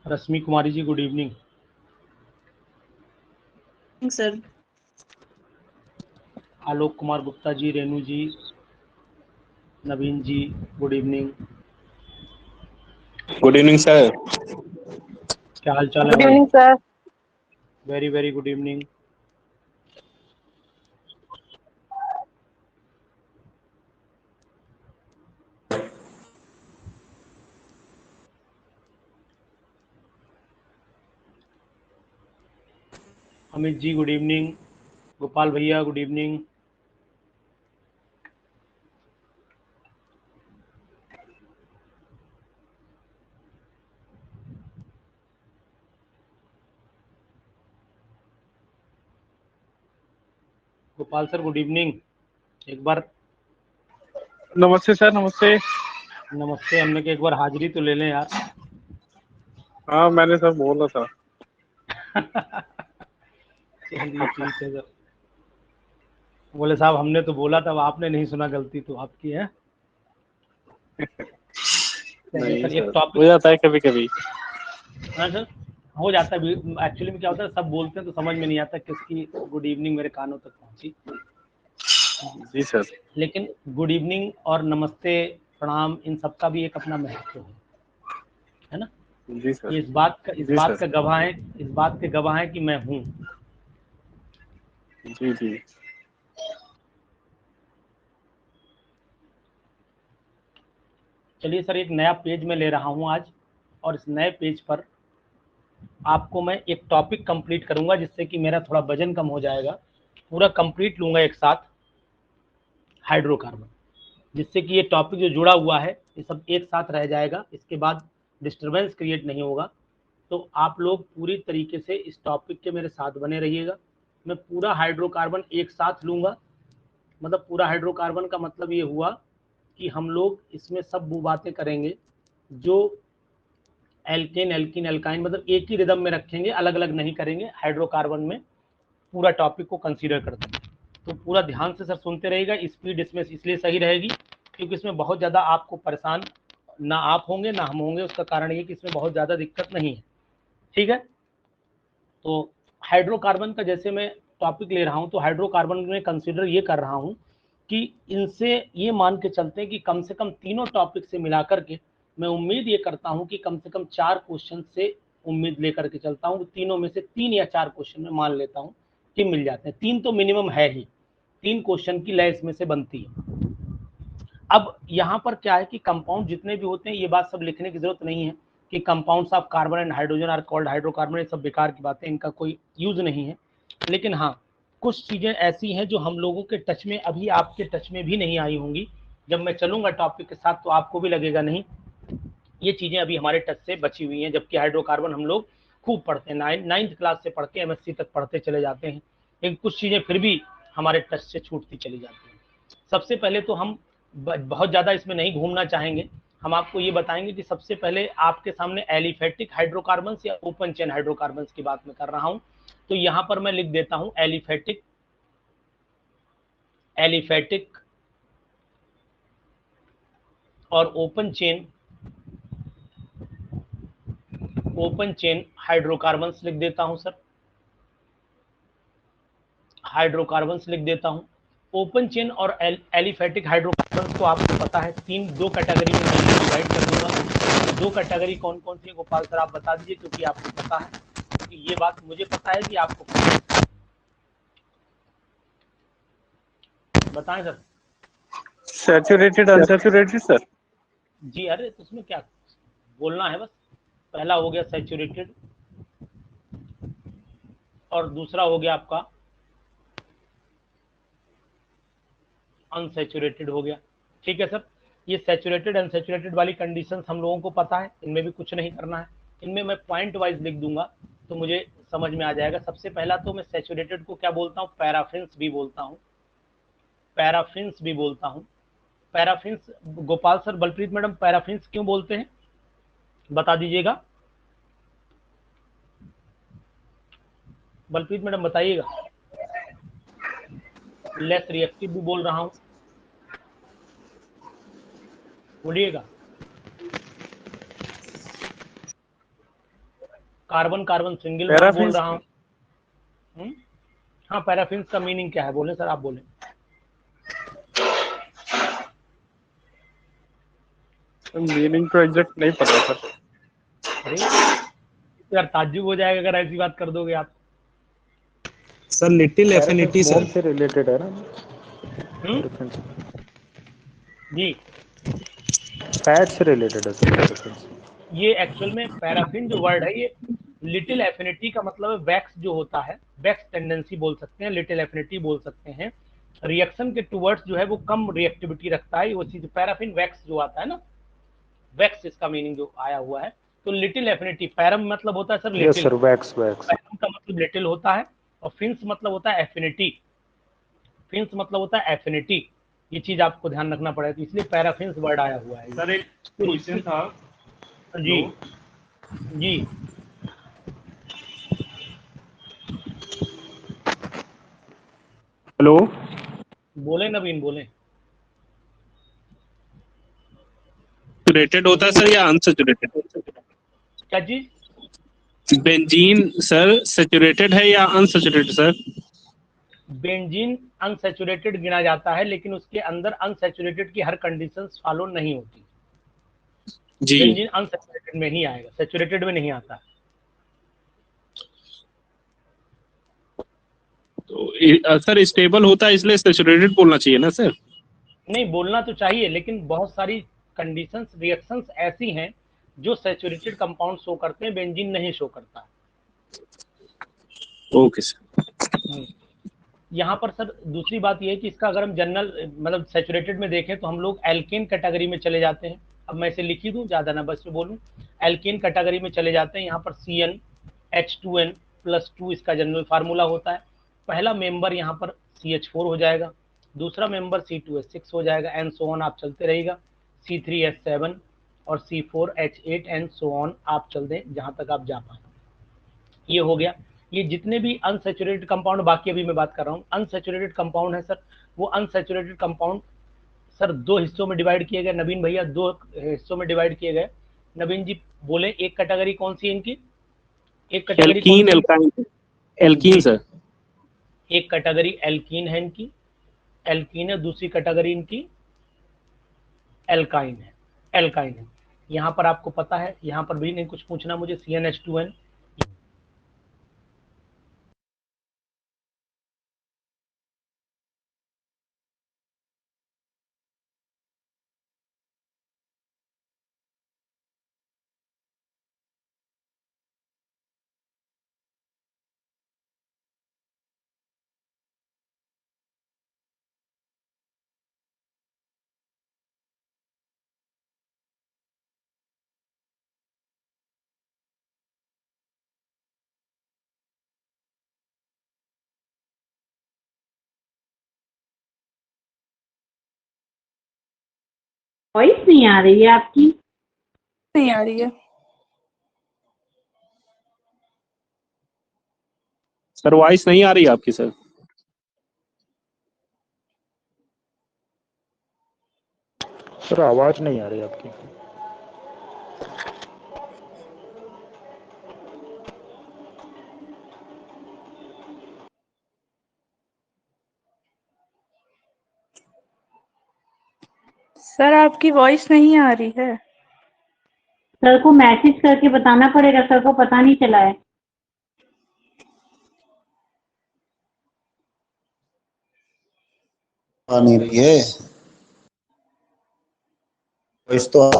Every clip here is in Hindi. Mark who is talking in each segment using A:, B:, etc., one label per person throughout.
A: रश्मि Kumari ji, good evening.
B: Sir.
A: Alok Kumar Gupta ji, Renu ji, Naveen ji, good evening.
C: Good evening sir.
A: क्या हाल चाल है
B: गुड
A: भाई?
B: Evening sir.
A: Very very good evening. Amit ji, good evening. Gopal भैया, good evening. Gopal sir, good evening. एक बार
C: नमस्ते सर। नमस्ते।
A: नमस्ते। हमने कहा एक बार हाजिरी तो ले लें यार।
C: हाँ मैंने सर बोला था।
A: चलिए ठीक है सर। बोले साहब हमने तो बोला था, आपने नहीं सुना, गलती तो आपकी है। चलिए
C: नहीं
A: सर, एक
C: सर,
A: टॉपिक।
C: हो जाता है कभी कभी।
A: हाँ सर, हो जाता है। एक्चुअली में क्या होता है, सब बोलते हैं तो समझ में नहीं आता किसकी गुड इवनिंग मेरे कानों तक पहुंची।
C: जी सर।
A: लेकिन गुड इवनिंग और नमस्ते, प्रणाम, इन सब का भी एक अपना महत्व है ना।
C: जी सर।
A: ये इस
C: जी
A: बात
C: सर।
A: का गवाह है, इस बात के गवाह है कि मैं हूँ।
C: जी जी।
A: चलिए सर, एक नया पेज में ले रहा हूँ आज, और इस नए पेज पर आपको मैं एक टॉपिक कंप्लीट करूंगा, जिससे कि मेरा थोड़ा वजन कम हो जाएगा। पूरा कंप्लीट लूंगा एक साथ, हाइड्रोकार्बन, जिससे कि ये टॉपिक जो जुड़ा हुआ है ये सब एक साथ रह जाएगा। इसके बाद डिस्टरबेंस क्रिएट नहीं होगा। तो आप लोग पूरी तरीके से इस टॉपिक के मेरे साथ बने रहिएगा। मैं पूरा हाइड्रोकार्बन एक साथ लूंगा। मतलब पूरा हाइड्रोकार्बन का मतलब ये हुआ कि हम लोग इसमें सब वो बातें करेंगे जो एल्केन, एल्कीन, एल्काइन, मतलब एक ही रिदम में रखेंगे, अलग अलग नहीं करेंगे। हाइड्रोकार्बन में पूरा टॉपिक को कंसीडर करते हैं। तो पूरा ध्यान से सर सुनते रहिएगा। स्पीड इसमें इसलिए सही रहेगी क्योंकि इसमें बहुत ज़्यादा आपको परेशान ना आप होंगे ना हम होंगे। उसका कारण ये कि इसमें बहुत ज़्यादा दिक्कत नहीं है। ठीक है। तो हाइड्रोकार्बन का जैसे मैं टॉपिक ले रहा हूँ, तो हाइड्रोकार्बन में कंसीडर ये कर रहा हूँ कि इनसे ये मान के चलते हैं कि कम से कम तीनों टॉपिक से मिलाकर के मैं उम्मीद ये करता हूँ कि कम से कम 4 क्वेश्चन से उम्मीद लेकर के चलता हूँ। तीनों में से 3 या 4 क्वेश्चन में मान लेता हूँ कि मिल जाते हैं। 3 तो मिनिमम है ही, 3 क्वेश्चन की लय इसमें से बनती है। अब यहाँ पर क्या है कि कंपाउंड जितने भी होते हैं, ये बात सब लिखने की जरूरत नहीं है कि compounds of carbon and hydrogen are called hydrocarbon. ये सब बेकार की बातें, इनका कोई यूज नहीं है। लेकिन हाँ, कुछ चीजें ऐसी हैं जो हम लोगों के टच में, अभी आपके टच में भी नहीं आई होंगी। जब मैं चलूंगा टॉपिक के साथ तो आपको भी लगेगा नहीं, ये चीजें अभी हमारे टच से बची हुई हैं। जबकि हाइड्रोकार्बन हम लोग खूब पढ़ते हैं, 9th क्लास से पढ़ के MSc तक पढ़ते चले जाते हैं। लेकिन कुछ चीजें फिर भी हमारे टच से छूटती चली जाती हैं। सबसे पहले तो हम बहुत ज़्यादा इसमें नहीं घूमना चाहेंगे। हम आपको ये बताएंगे कि सबसे पहले आपके सामने एलिफेटिक हाइड्रोकार्बन्स या ओपन चेन हाइड्रोकार्बन्स की बात मैं कर रहा हूँ। तो यहाँ पर मैं लिख देता हूँ एलिफेटिक, एलिफेटिक और open chain, open chain hydrocarbons लिख देता हूँ सर, हाइड्रोकार्बन्स लिख देता हूँ। ओपन चेन और एलिफेटिक हाइड्रोकार्बन्स को आपको पता है दो कैटेगरी में मैं डिवाइड कर दूंगा। दो कैटेगरी कौन कौन सी है गोपाल सर आप बता दीजिए, क्योंकि आपको पता है, क्योंकि ये बात मुझे पता है कि आपको पता है। बताएं सर।
C: Saturated unsaturated sir.
A: जी, अरे तो उसमें क्या बोलना है, बस पहला हो गया सैचुरेटेड और दूसरा हो गया आपका अनसैचुरेटेड हो गया। ठीक है सर। ये सैचुरेटेड अनसैचुरेटेड वाली कंडीशंस हम लोगों को पता है, इनमें भी कुछ नहीं करना है। इनमें मैं पॉइंट वाइज लिख दूंगा तो मुझे समझ में आ जाएगा। सबसे पहला तो मैं सैचुरेटेड को क्या बोलता हूँ, पैराफिन्स भी बोलता हूँ, पैराफिन्स भी बोलता हूँ। Paraffins Gopal sir, Balpreet madam, paraffins क्यों बोलते हैं बता दीजिएगा। बलप्रीत मैडम बताइएगा। लेस रिएक्टिव भी बोल रहा हूँ, बोलिएगा। कार्बन कार्बन सिंगल मैं बोल रहा हूँ। हाँ, पैराफिन का मीनिंग क्या है बोले सर, आप बोले।
C: मीनिंग तो एग्जैक्ट नहीं पता सर।
A: अरे यार ताज्जुब हो जाएगा अगर ऐसी बात कर दोगे आप।
B: Sir little affinity
D: small
B: sir.
D: से रिलेटेड है ना।
A: जी,
D: फैट से रिलेटेड है सर पैराफिन।
A: ये एक्चुअल में पैराफिन जो वर्ड है ये लिटिल एफिनिटी का मतलब है वैक्स जो होता है, वैक्स टेंडेंसी बोल सकते हैं, लिटिल एफिनिटी बोल सकते हैं। रिएक्शन के टुवर्ड्स जो है वो कम रिएक्टिविटी रखता है, वो चीज पैराफिन वैक्स जो आता है ना, वैक्स इसका मीनिंग जो आया हुआ है। तो लिटिल एफिनिटी, पैरम मतलब होता है sir
D: yes
A: little,
D: sir, wax wax.
A: Param का मतलब लिटिल होता है, और फिन्स मतलब होता है एफिनिटी, फिन्स मतलब होता है एफिनिटी। ये चीज आपको ध्यान रखना पड़ेगा, तो इसलिए पैराफिन्स वर्ड आया हुआ है।
E: सर एक क्वेश्चन था।
A: जी जी
C: हेलो,
A: बोले नवीन, बोले।
B: सैचुरेटेड होता है सर या अनसैचुरेटेड?
A: क्या चीज?
B: बेंजीन सर सैचुरेटेड है या अनसैचुरेटेड सर?
A: बेंजीन अनसैचुरेटेड गिना जाता है, लेकिन उसके अंदर अनसैचुरेटेड की हर कंडीशंस फॉलो नहीं होती।
B: जी
A: बेंजीन अनसैचुरेटेड में ही आएगा, सैचुरेटेड में नहीं आता।
B: तो सर स्टेबल होता है इसलिए सैचुरेटेड बोलना चाहिए ना सर?
A: नहीं, बोलना तो चाहिए, लेकिन बहुत सारी कंडीशंस, रिएक्शंस ऐसी हैं जो सैचुरेटेड कंपाउंड शो करते हैं, बेंजीन नहीं शो करता।
B: Okay sir.
A: यहाँ पर सर दूसरी बात यह है कि इसका अगर हम जनरल मतलब सैचुरेटेड में देखें तो हम लोग एल्केन कैटेगरी में चले जाते हैं। अब मैं इसे लिख ही दूं, ज्यादा ना बस बोलूं, एल्केन कैटेगरी में चले जाते हैं। यहाँ पर CnH2n+2 इसका जनरल फार्मूला होता है। पहला मेंबर यहाँ पर CH4 हो जाएगा, दूसरा मेंबर C2H6 हो जाएगा, एंड सो ऑन आप चलते रहेगा, C3H7 और C4H8 एंड सो ऑन आप चल दें जहां तक आप जा पाए। ये हो गया। ये जितने भी अनसैचुरेटेड कंपाउंड, बाकी अभी मैं बात कर रहा हूँ, अनसैचुरेटेड कंपाउंड है सर, वो अनसैचुरेटेड कंपाउंड सर दो हिस्सों में डिवाइड किए गए। नवीन भैया, दो हिस्सों में डिवाइड किए गए। नवीन जी बोले एक कैटेगरी कौन सी है इनकी? एक कैटेगरी कौन
B: एल्कीन
A: सी?
B: एल्काइन। Alkene sir.
A: एक कैटेगरी एल्कीन है इनकी, एल्कीन है। दूसरी कैटेगरी इनकी एल्काइन है, एल्काइन है। यहाँ पर आपको पता है, यहाँ पर भी नहीं कुछ पूछना मुझे, CnH2n।
F: वॉइस नहीं आ रही है आपकी?
G: नहीं आ रही है
B: सर वॉइस नहीं आ रही है आपकी सर।
D: सर आवाज नहीं आ रही आपकी।
G: सर, आपकी वॉइस नहीं आ रही है।
F: सर को मैसेज करके बताना पड़ेगा, सर को पता नहीं चला है।
H: आ नहीं रही है वॉइस तो।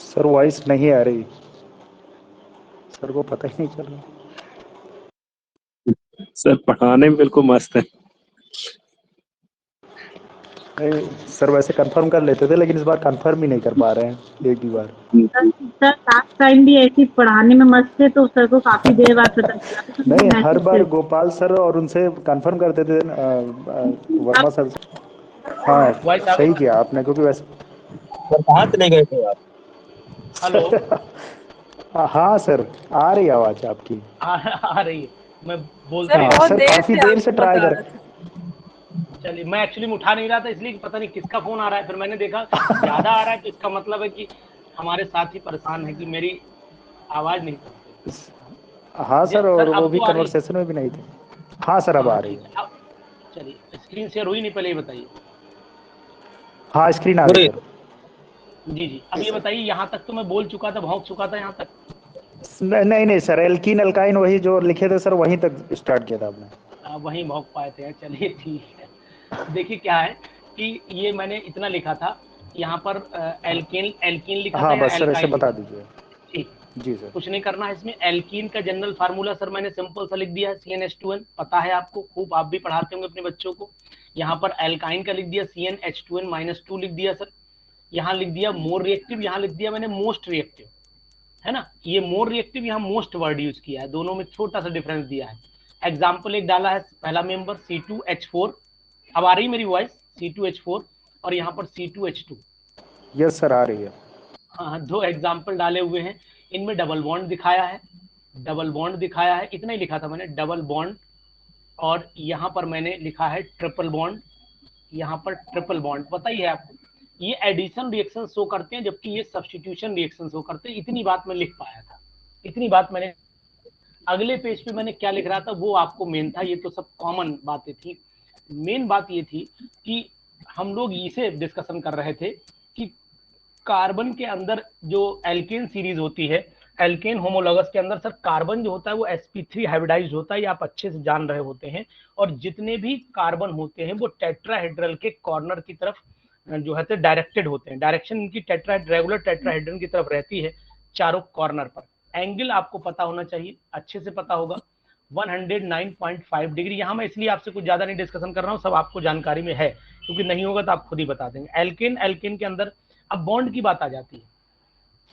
D: सर वॉइस नहीं आ रही, सर को पता ही नहीं चल रहा।
B: सर पढ़ाने में बिल्कुल मस्त है।
D: सर वैसे कंफर्म कर लेते थे, लेकिन इस बार कंफर्म ही नहीं कर पा रहे हैं एक भी बार।
F: सर लास्ट टाइम भी ऐसे ही पढ़ाने में मस्त थे तो सर को काफी देर बाद पता चला तो सर
D: नहीं, हर
F: मैसेज
D: बार
F: कर
D: गोपाल सर और उनसे कंफर्म करते थे वर्मा सर। हाँ,
A: वॉइस आ
D: सही
A: गई?
D: किया आपने, क्योंकि वैसे
B: सर कहाँ चले गए थे आप?
A: हेलो।
D: हाँ सर, आ रही आवाज आपकी।
A: आ रही है, मैं बोलते
G: सर
A: ही
D: हाँ
A: रहा।
G: बहुत
D: सर,
G: देर
D: काफी
G: से
D: देर से
G: आपको
D: ट्राई
G: बता
D: कर।
G: रहे थे।
A: चलिए, मैं एक्चुअली में उठा नहीं रहा था इसलिए कि पता नहीं किसका फोन आ रहा है, फिर मैंने देखा ज्यादा आ रहा है तो इसका मतलब है कि हमारे साथ ही परेशान है कि मेरी आवाज नहीं पहुंच रही।
D: हाँ
A: जी
D: सर,
A: सर,
D: और वो
A: अब
D: भी
A: तो आ रही है।
D: कन्वर्सेशन में भी नहीं थे। हाँ सर, अब
A: हाँ
D: आ
A: हाँ,
D: रही
A: ठीक
D: है।
A: है। अब चलिए, स्क्रीन शेयर हुई नहीं, पहले ये बताइए।
D: हाँ, स्क्रीन आ
B: हो
D: गई
B: रही
D: सर।
A: जी जी, अब ये बताइए, यहाँ तक तो मैं बोल चुका था, भौंक चुका था यहाँ तक।
D: नहीं नहीं सर, एल्कीन अल्काइन वही जो लिखे थे सर, वहीं तक स्टार्ट किया था आपने।
A: वहीं भौंक पाए थे, चलिए ठीक है। देखिए क्या है कि ये मैंने इतना लिखा था, यहाँ पर एल्केन एल्कीन लिखा था
D: हाँ
A: या
D: बस सर, ऐसे
A: एल्काइन
D: बता
A: लिखा था।
D: दीजिए।
A: ठीक,
D: जी सर।
A: कुछ नहीं करना है इसमें। एल्कीन का जनरल फार्मूला सर मैंने सिंपल सा लिख दिया है, CnH2n, पता है आपको, खूब आप भी पढ़ाते होंगे अपने बच्चों को। यहाँ पर एल्काइन का लिख दिया, CnH2n-2 लिख दिया सर। यहाँ लिख दिया मोर रिएक्टिव, यहाँ लिख दिया मैंने मोस्ट रिएक्टिव, है ना। ये मोर रिएक्टिव, यहाँ मोस्ट वर्ड यूज किया है, दोनों में छोटा सा डिफरेंस दिया है। एग्जाम्पल एक डाला है, पहला मेंबर C2H4, अब आ रही मेरी वॉइस, C2H4, और यहाँ पर C2H2।
D: यस सर, आ रही है।
A: हाँ, दो एग्जाम्पल डाले हुए हैं, इनमें डबल बॉन्ड दिखाया है, डबल बॉन्ड दिखाया है, इतना ही लिखा था मैंने, डबल बॉन्ड। और यहाँ पर मैंने लिखा है ट्रिपल बॉन्ड, यहाँ पर ट्रिपल बॉन्ड। पता ही है आपको, ये एडिशन रिएक्शन शो करते हैं, जबकि ये सब्स्टिट्यूशन रिएक्शन शो करते हैं। इतनी बात मैं लिख पाया था, इतनी बात मैंने। अगले पेज पे मैंने क्या लिख रहा था वो आपको मेन था, ये तो सब कॉमन बातें थी। मेन बात ये थी कि हम लोग इसे डिस्कशन कर रहे थे कि कार्बन के अंदर जो एल्केन सीरीज होती है, एल्केन होमोलॉगस के अंदर सर कार्बन जो होता है वो sp3 हाइब्रिडाइज्ड होता है, ये आप अच्छे से जान रहे होते हैं। और जितने भी कार्बन होते हैं वो टेट्राहेड्रल के कॉर्नर की तरफ जो है डायरेक्टेड होते हैं, डायरेक्शन इनकी रेगुलर टेट्राहेड्रन की तरफ रहती है, चारों कॉर्नर पर। एंगल आपको पता होना चाहिए, अच्छे से पता होगा, 109.5 डिग्री। यहाँ मैं इसलिए आपसे कुछ ज्यादा नहीं डिस्कशन कर रहा हूँ, सब आपको जानकारी में है, क्योंकि नहीं होगा तो आप खुद ही बता देंगे। एल्केन के अंदर अब बॉन्ड की बात आ जाती है।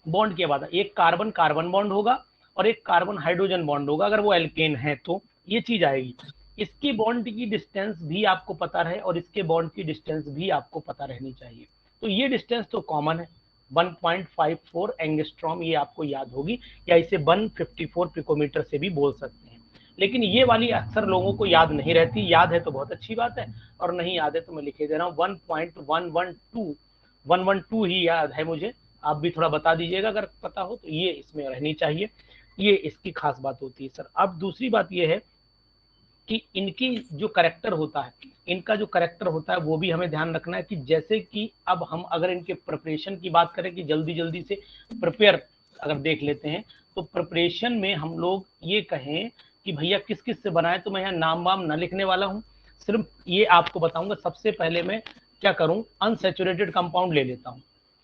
A: बॉन्ड की बात, एक कार्बन कार्बन बॉन्ड होगा और एक कार्बन हाइड्रोजन बॉन्ड होगा, अगर वो एल्केन है तो ये चीज आएगी। इसकी बॉन्ड की डिस्टेंस भी आपको पता रहे और इसके बॉन्ड की डिस्टेंस भी आपको पता रहनी चाहिए। तो ये डिस्टेंस तो कॉमन है, 1.54 एंगस्ट्रॉम, ये आपको याद होगी, या इसे 154 पिकोमीटर से भी बोल सकते हैं। लेकिन ये वाली अक्सर लोगों को याद नहीं रहती, याद है तो बहुत अच्छी बात है, और नहीं याद है तो मैं लिखे दे रहा हूँ, 1.112 ही याद है मुझे, आप भी थोड़ा बता दीजिएगा अगर पता हो तो। ये इसमें रहनी चाहिए, ये इसकी खास बात होती है सर। अब दूसरी बात ये है कि इनकी जो करेक्टर होता है, इनका जो करेक्टर होता है वो भी हमें ध्यान रखना है कि जैसे कि अब हम अगर इनके प्रिपरेशन की बात करें कि जल्दी जल्दी से प्रिपेयर अगर देख लेते हैं, तो प्रिपरेशन में हम लोग ये कहें कि भैया किस किस से बनाए, तो मैं यहाँ नाम वाम ना लिखने वाला हूँ, सिर्फ ये आपको बताऊंगा। सबसे पहले मैं क्या करूं, अनसैचुरेटेड कंपाउंड ले लेता हूं,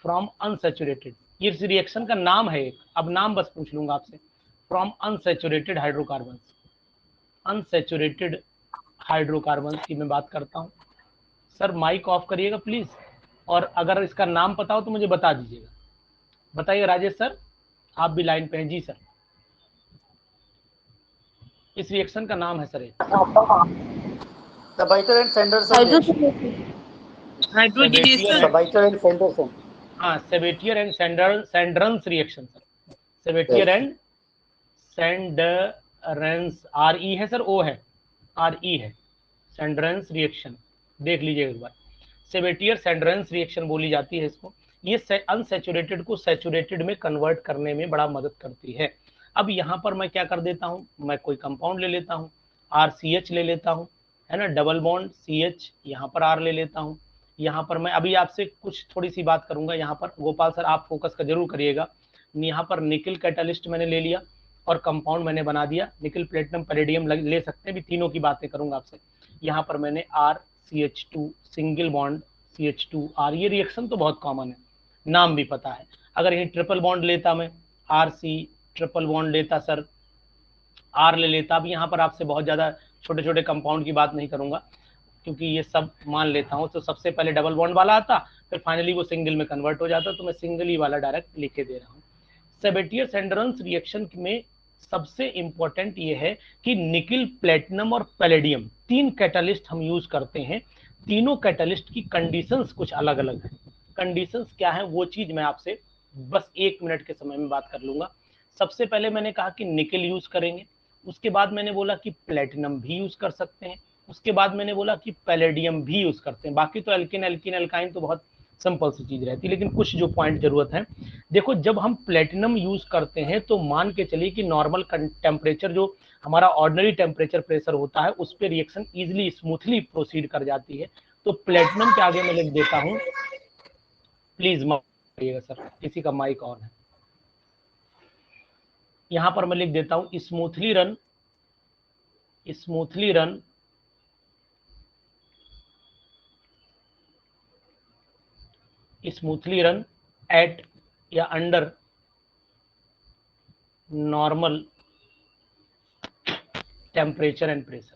A: फ्रॉम अनसैचुरेटेड, ये रिएक्शन का नाम है एक, अब नाम बस पूछ लूंगा आपसे, from unsaturated hydrocarbon, unsaturated hydrocarbon की मैं बात करता हूं। सर माइक ऑफ करिएगा प्लीज, और अगर इसका नाम पता हो तो मुझे बता दीजिएगा। बताइए राजेश सर, आप भी लाइन पे हैं। जी सर, इस रिएक्शन का नाम है sir
H: Sabatier and Senderens.
G: Hydrogenation.
H: Sabatier and Senderens.
A: हाँ, Sabatier and Senderens reaction sir, Sabatier and Senderens, RE है सर, O है, RE है, सैंडरन्स रिएक्शन, देख लीजिए एक बार, सेबेटियर सैंडरन्स रिएक्शन बोली जाती है इसको। ये अनसैचुरेटेड को सैचुरेटेड में कन्वर्ट करने में बड़ा मदद करती है। अब यहाँ पर मैं क्या कर देता हूँ, मैं कोई कंपाउंड ले लेता हूँ, RCH ले लेता हूँ, है ना, डबल बॉन्ड CH, यहाँ पर R ले लेता हूँ। यहाँ पर मैं अभी आपसे कुछ थोड़ी सी बात करूंगा, यहाँ पर गोपाल सर आप फोकस का जरूर करिएगा। यहाँ पर निकल कैटलिस्ट मैंने ले लिया और कंपाउंड मैंने बना दिया, निकल प्लेटिनम पैलेडियम ले सकते हैं, भी तीनों की बातें करूंगा आपसे। यहाँ पर मैंने RCH2 सिंगल बॉन्ड CH2R, ये रिएक्शन तो बहुत कॉमन है, नाम भी पता है। अगर यही ट्रिपल बॉन्ड लेता मैं, RC ट्रिपल बॉन्ड लेता सर, R ले लेता। अब यहाँ पर आपसे बहुत ज्यादा छोटे छोटे कंपाउंड की बात नहीं करूंगा, क्योंकि ये सब मान लेता हूँ, तो सबसे पहले डबल बॉन्ड वाला आता, फिर फाइनली वो सिंगल में कन्वर्ट हो जाता, तो मैं सिंगल ही वाला डायरेक्ट लिखे दे रहा हूँ। सेबेटियर-सैंडरस रिएक्शन में सबसे इंपॉर्टेंट ये है कि निकिल, प्लेटिनम और पैलेडियम 3 कैटालिस्ट हम यूज करते हैं। तीनों कैटालिस्ट की कंडीशंस कुछ अलग अलग हैं। कंडीशंस क्या है वो चीज मैं आपसे बस 1 मिनट के समय में बात कर लूंगा। सबसे पहले मैंने कहा कि निकिल यूज करेंगे, उसके बाद मैंने बोला कि प्लेटिनम भी यूज कर सकते हैं, उसके बाद मैंने बोला कि पैलेडियम भी यूज करते हैं। बाकी तो एल्किन एल्किन एल्काइन तो बहुत सिंपल सी चीज रहती है, लेकिन कुछ जो पॉइंट जरूरत है, देखो जब हम प्लेटिनम यूज करते हैं तो मान के चलिए कि नॉर्मल टेम्परेचर जो हमारा ऑर्डिनरी टेम्परेचर प्रेशर होता है उस पर रिएक्शन इजिली स्मूथली प्रोसीड कर जाती है। तो प्लेटिनम के आगे मैं लिख देता हूं, प्लीज माइक सर, किसी का माइक ऑन है, यहां पर मैं लिख देता हूं स्मूथली रन एट या under normal temperature and pressure.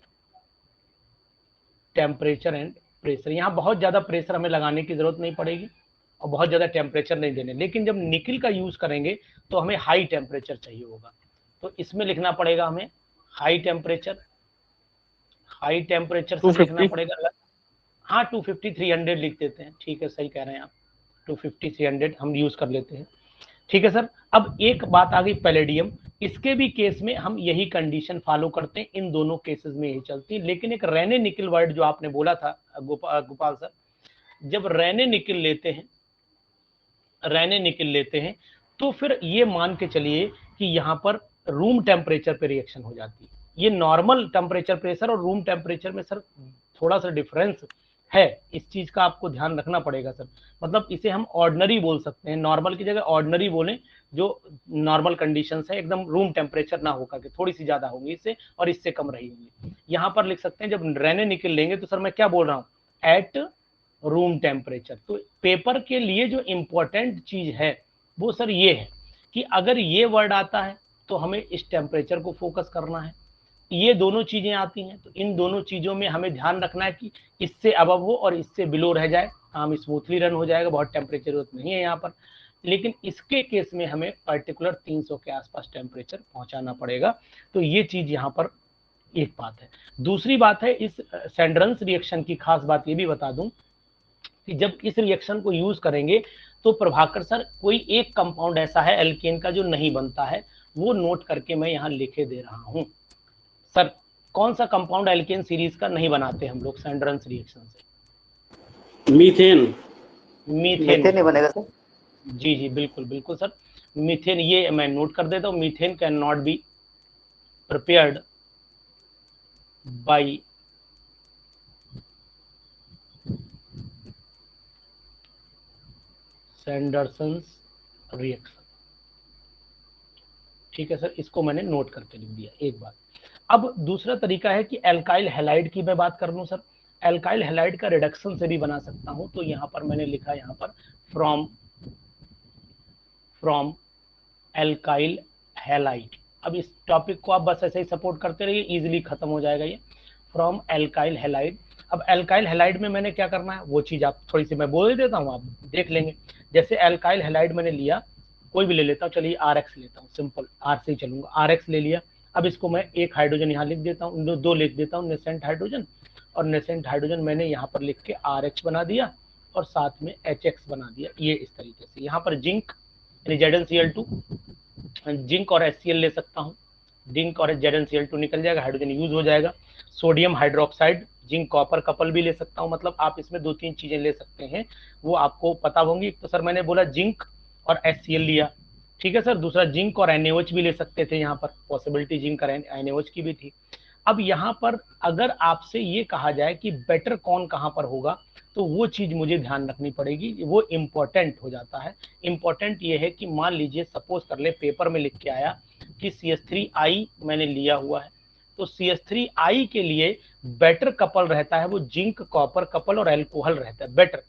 A: यहाँ बहुत ज्यादा प्रेशर हमें लगाने की जरूरत नहीं पड़ेगी और बहुत ज्यादा टेम्परेचर नहीं देने, लेकिन जब निकिल का यूज करेंगे तो हमें हाई टेम्परेचर चाहिए होगा, तो इसमें लिखना पड़ेगा हमें हाई टेम्परेचर से लिखना पड़ेगा। हाँ 250 300 लिख देते हैं, ठीक है, सही कह रहे हैं आप, 250 300 हम यूज कर लेते हैं, ठीक है सर। अब एक बात आ गई पैलेडियम, इसके भी केस में हम यही कंडीशन फॉलो करते हैं, इन दोनों केसेस में यही चलती है। लेकिन एक रेने निकिल वर्ड जो आपने बोला था गोपाल सर, जब रेने निकिल लेते हैं तो फिर ये मान के चलिए कि यहाँ पर रूम टेम्परेचर पे रिएक्शन हो जाती है। ये नॉर्मल टेम्परेचर प्रेशर और रूम टेम्परेचर में सर थोड़ा सा डिफरेंस है, इस चीज का आपको ध्यान रखना पड़ेगा सर। मतलब इसे हम ऑर्डिनरी बोल सकते हैं, नॉर्मल की जगह ऑर्डिनरी बोलें, जो नॉर्मल कंडीशंस है, एकदम रूम टेम्परेचर ना होकर के थोड़ी सी ज्यादा होंगी इससे और इससे कम रहेंगी। यहाँ पर लिख सकते हैं जब रेने निकल लेंगे तो सर मैं क्या बोल रहा हूँ, एट रूम टेम्परेचर। तो पेपर के लिए जो इंपॉर्टेंट चीज है वो सर ये है कि अगर ये वर्ड आता है तो हमें इस टेम्परेचर को फोकस करना है, ये दोनों चीजें आती हैं तो इन दोनों चीजों में हमें ध्यान रखना है कि इससे अबव हो और इससे बिलो रह जाए, काम स्मूथली रन हो जाएगा, बहुत टेम्परेचर जरूरत नहीं है यहाँ पर। लेकिन इसके केस में हमें पर्टिकुलर 300 के आसपास टेम्परेचर पहुंचाना पड़ेगा। तो ये चीज यहाँ पर एक बात है। दूसरी बात है, इस सैंडरस रिएक्शन की खास बात ये भी बता दूं कि जब इस रिएक्शन को यूज करेंगे तो प्रभाकर सर कोई एक कंपाउंड ऐसा है एल्केन का जो नहीं बनता है, वो नोट करके मैं यहाँ लिखे दे रहा हूँ। सर कौन सा कंपाउंड एल्केन सीरीज का नहीं बनाते हम लोग सैंडरस रिएक्शन से?
B: मीथेन
H: नहीं बनेगा सर।
A: जी बिल्कुल सर, मीथेन, ये मैं नोट कर देता हूँ, methane can not be prepared by Senderens reaction, ठीक है सर, इसको मैंने नोट करके लिख दिया एक बार। अब दूसरा तरीका है कि एल्काइल हैलाइड की मैं बात कर लूं सर, एल्काइल हैलाइड का रिडक्शन से भी बना सकता हूं, तो यहाँ पर मैंने लिखा यहाँ पर फ्रॉम एल्काइल हैलाइड। अब इस टॉपिक को आप बस ऐसे ही सपोर्ट करते रहिए, इजीली खत्म हो जाएगा ये, फ्रॉम एल्काइल हैलाइड। अब एल्काइल हैलाइड में मैंने क्या करना है वो चीज आप थोड़ी सी मैं बोल देता हूँ, आप देख लेंगे। जैसे एल्काइल हैलाइड मैंने लिया, कोई भी ले लेता हूँ, चलिए RX लेता हूँ, सिंपल R से ही चलूंगा, RX ले लिया। अब इसको मैं एक हाइड्रोजन यहाँ लिख देता हूँ, दो लिख देता हूँ नेसेंट हाइड्रोजन, और नेसेंट हाइड्रोजन मैंने यहाँ पर लिख के RH बना दिया और साथ में HX बना दिया, ये इस तरीके से। यहाँ पर जिंक यानी ZnCl2, जिंक और HCl ले सकता हूँ, जिंक और ZnCl2 निकल जाएगा, हाइड्रोजन यूज हो जाएगा। Sodium hydroxide, zinc copper couple भी ले सकता हूँ, मतलब आप इसमें 2-3 चीजें ले सकते हैं, वो आपको पता होंगी। तो सर मैंने बोला जिंक और HCl लिया, ठीक है सर। दूसरा जिंक और NaOH भी ले सकते थे, यहाँ पर पॉसिबिलिटी जिंक और NaOH की भी थी। अब यहाँ पर अगर आपसे ये कहा जाए कि बेटर कौन कहाँ पर होगा, तो वो चीज मुझे ध्यान रखनी पड़ेगी, वो इम्पोर्टेंट हो जाता है। इम्पोर्टेंट ये है कि मान लीजिए सपोज कर ले पेपर में लिख के आया कि CH3I मैंने लिया हुआ है, तो CH3I के लिए बेटर कपल रहता है वो जिंक कॉपर कपल और एल्कोहल रहता है बेटर,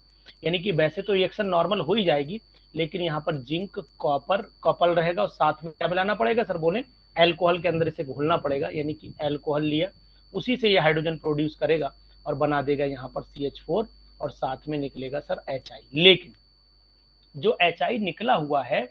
A: यानी कि वैसे तो रिएक्शन नॉर्मल हो ही जाएगी, लेकिन यहाँ पर जिंक कॉपर कपल रहेगा और साथ में क्या मिलाना पड़ेगा सर, बोले एल्कोहल के अंदर इसे घोलना पड़ेगा, यानी कि एल्कोहल लिया, उसी से ये हाइड्रोजन प्रोड्यूस करेगा और बना देगा यहाँ पर CH4 और साथ में निकलेगा सर HI। लेकिन जो HI निकला हुआ है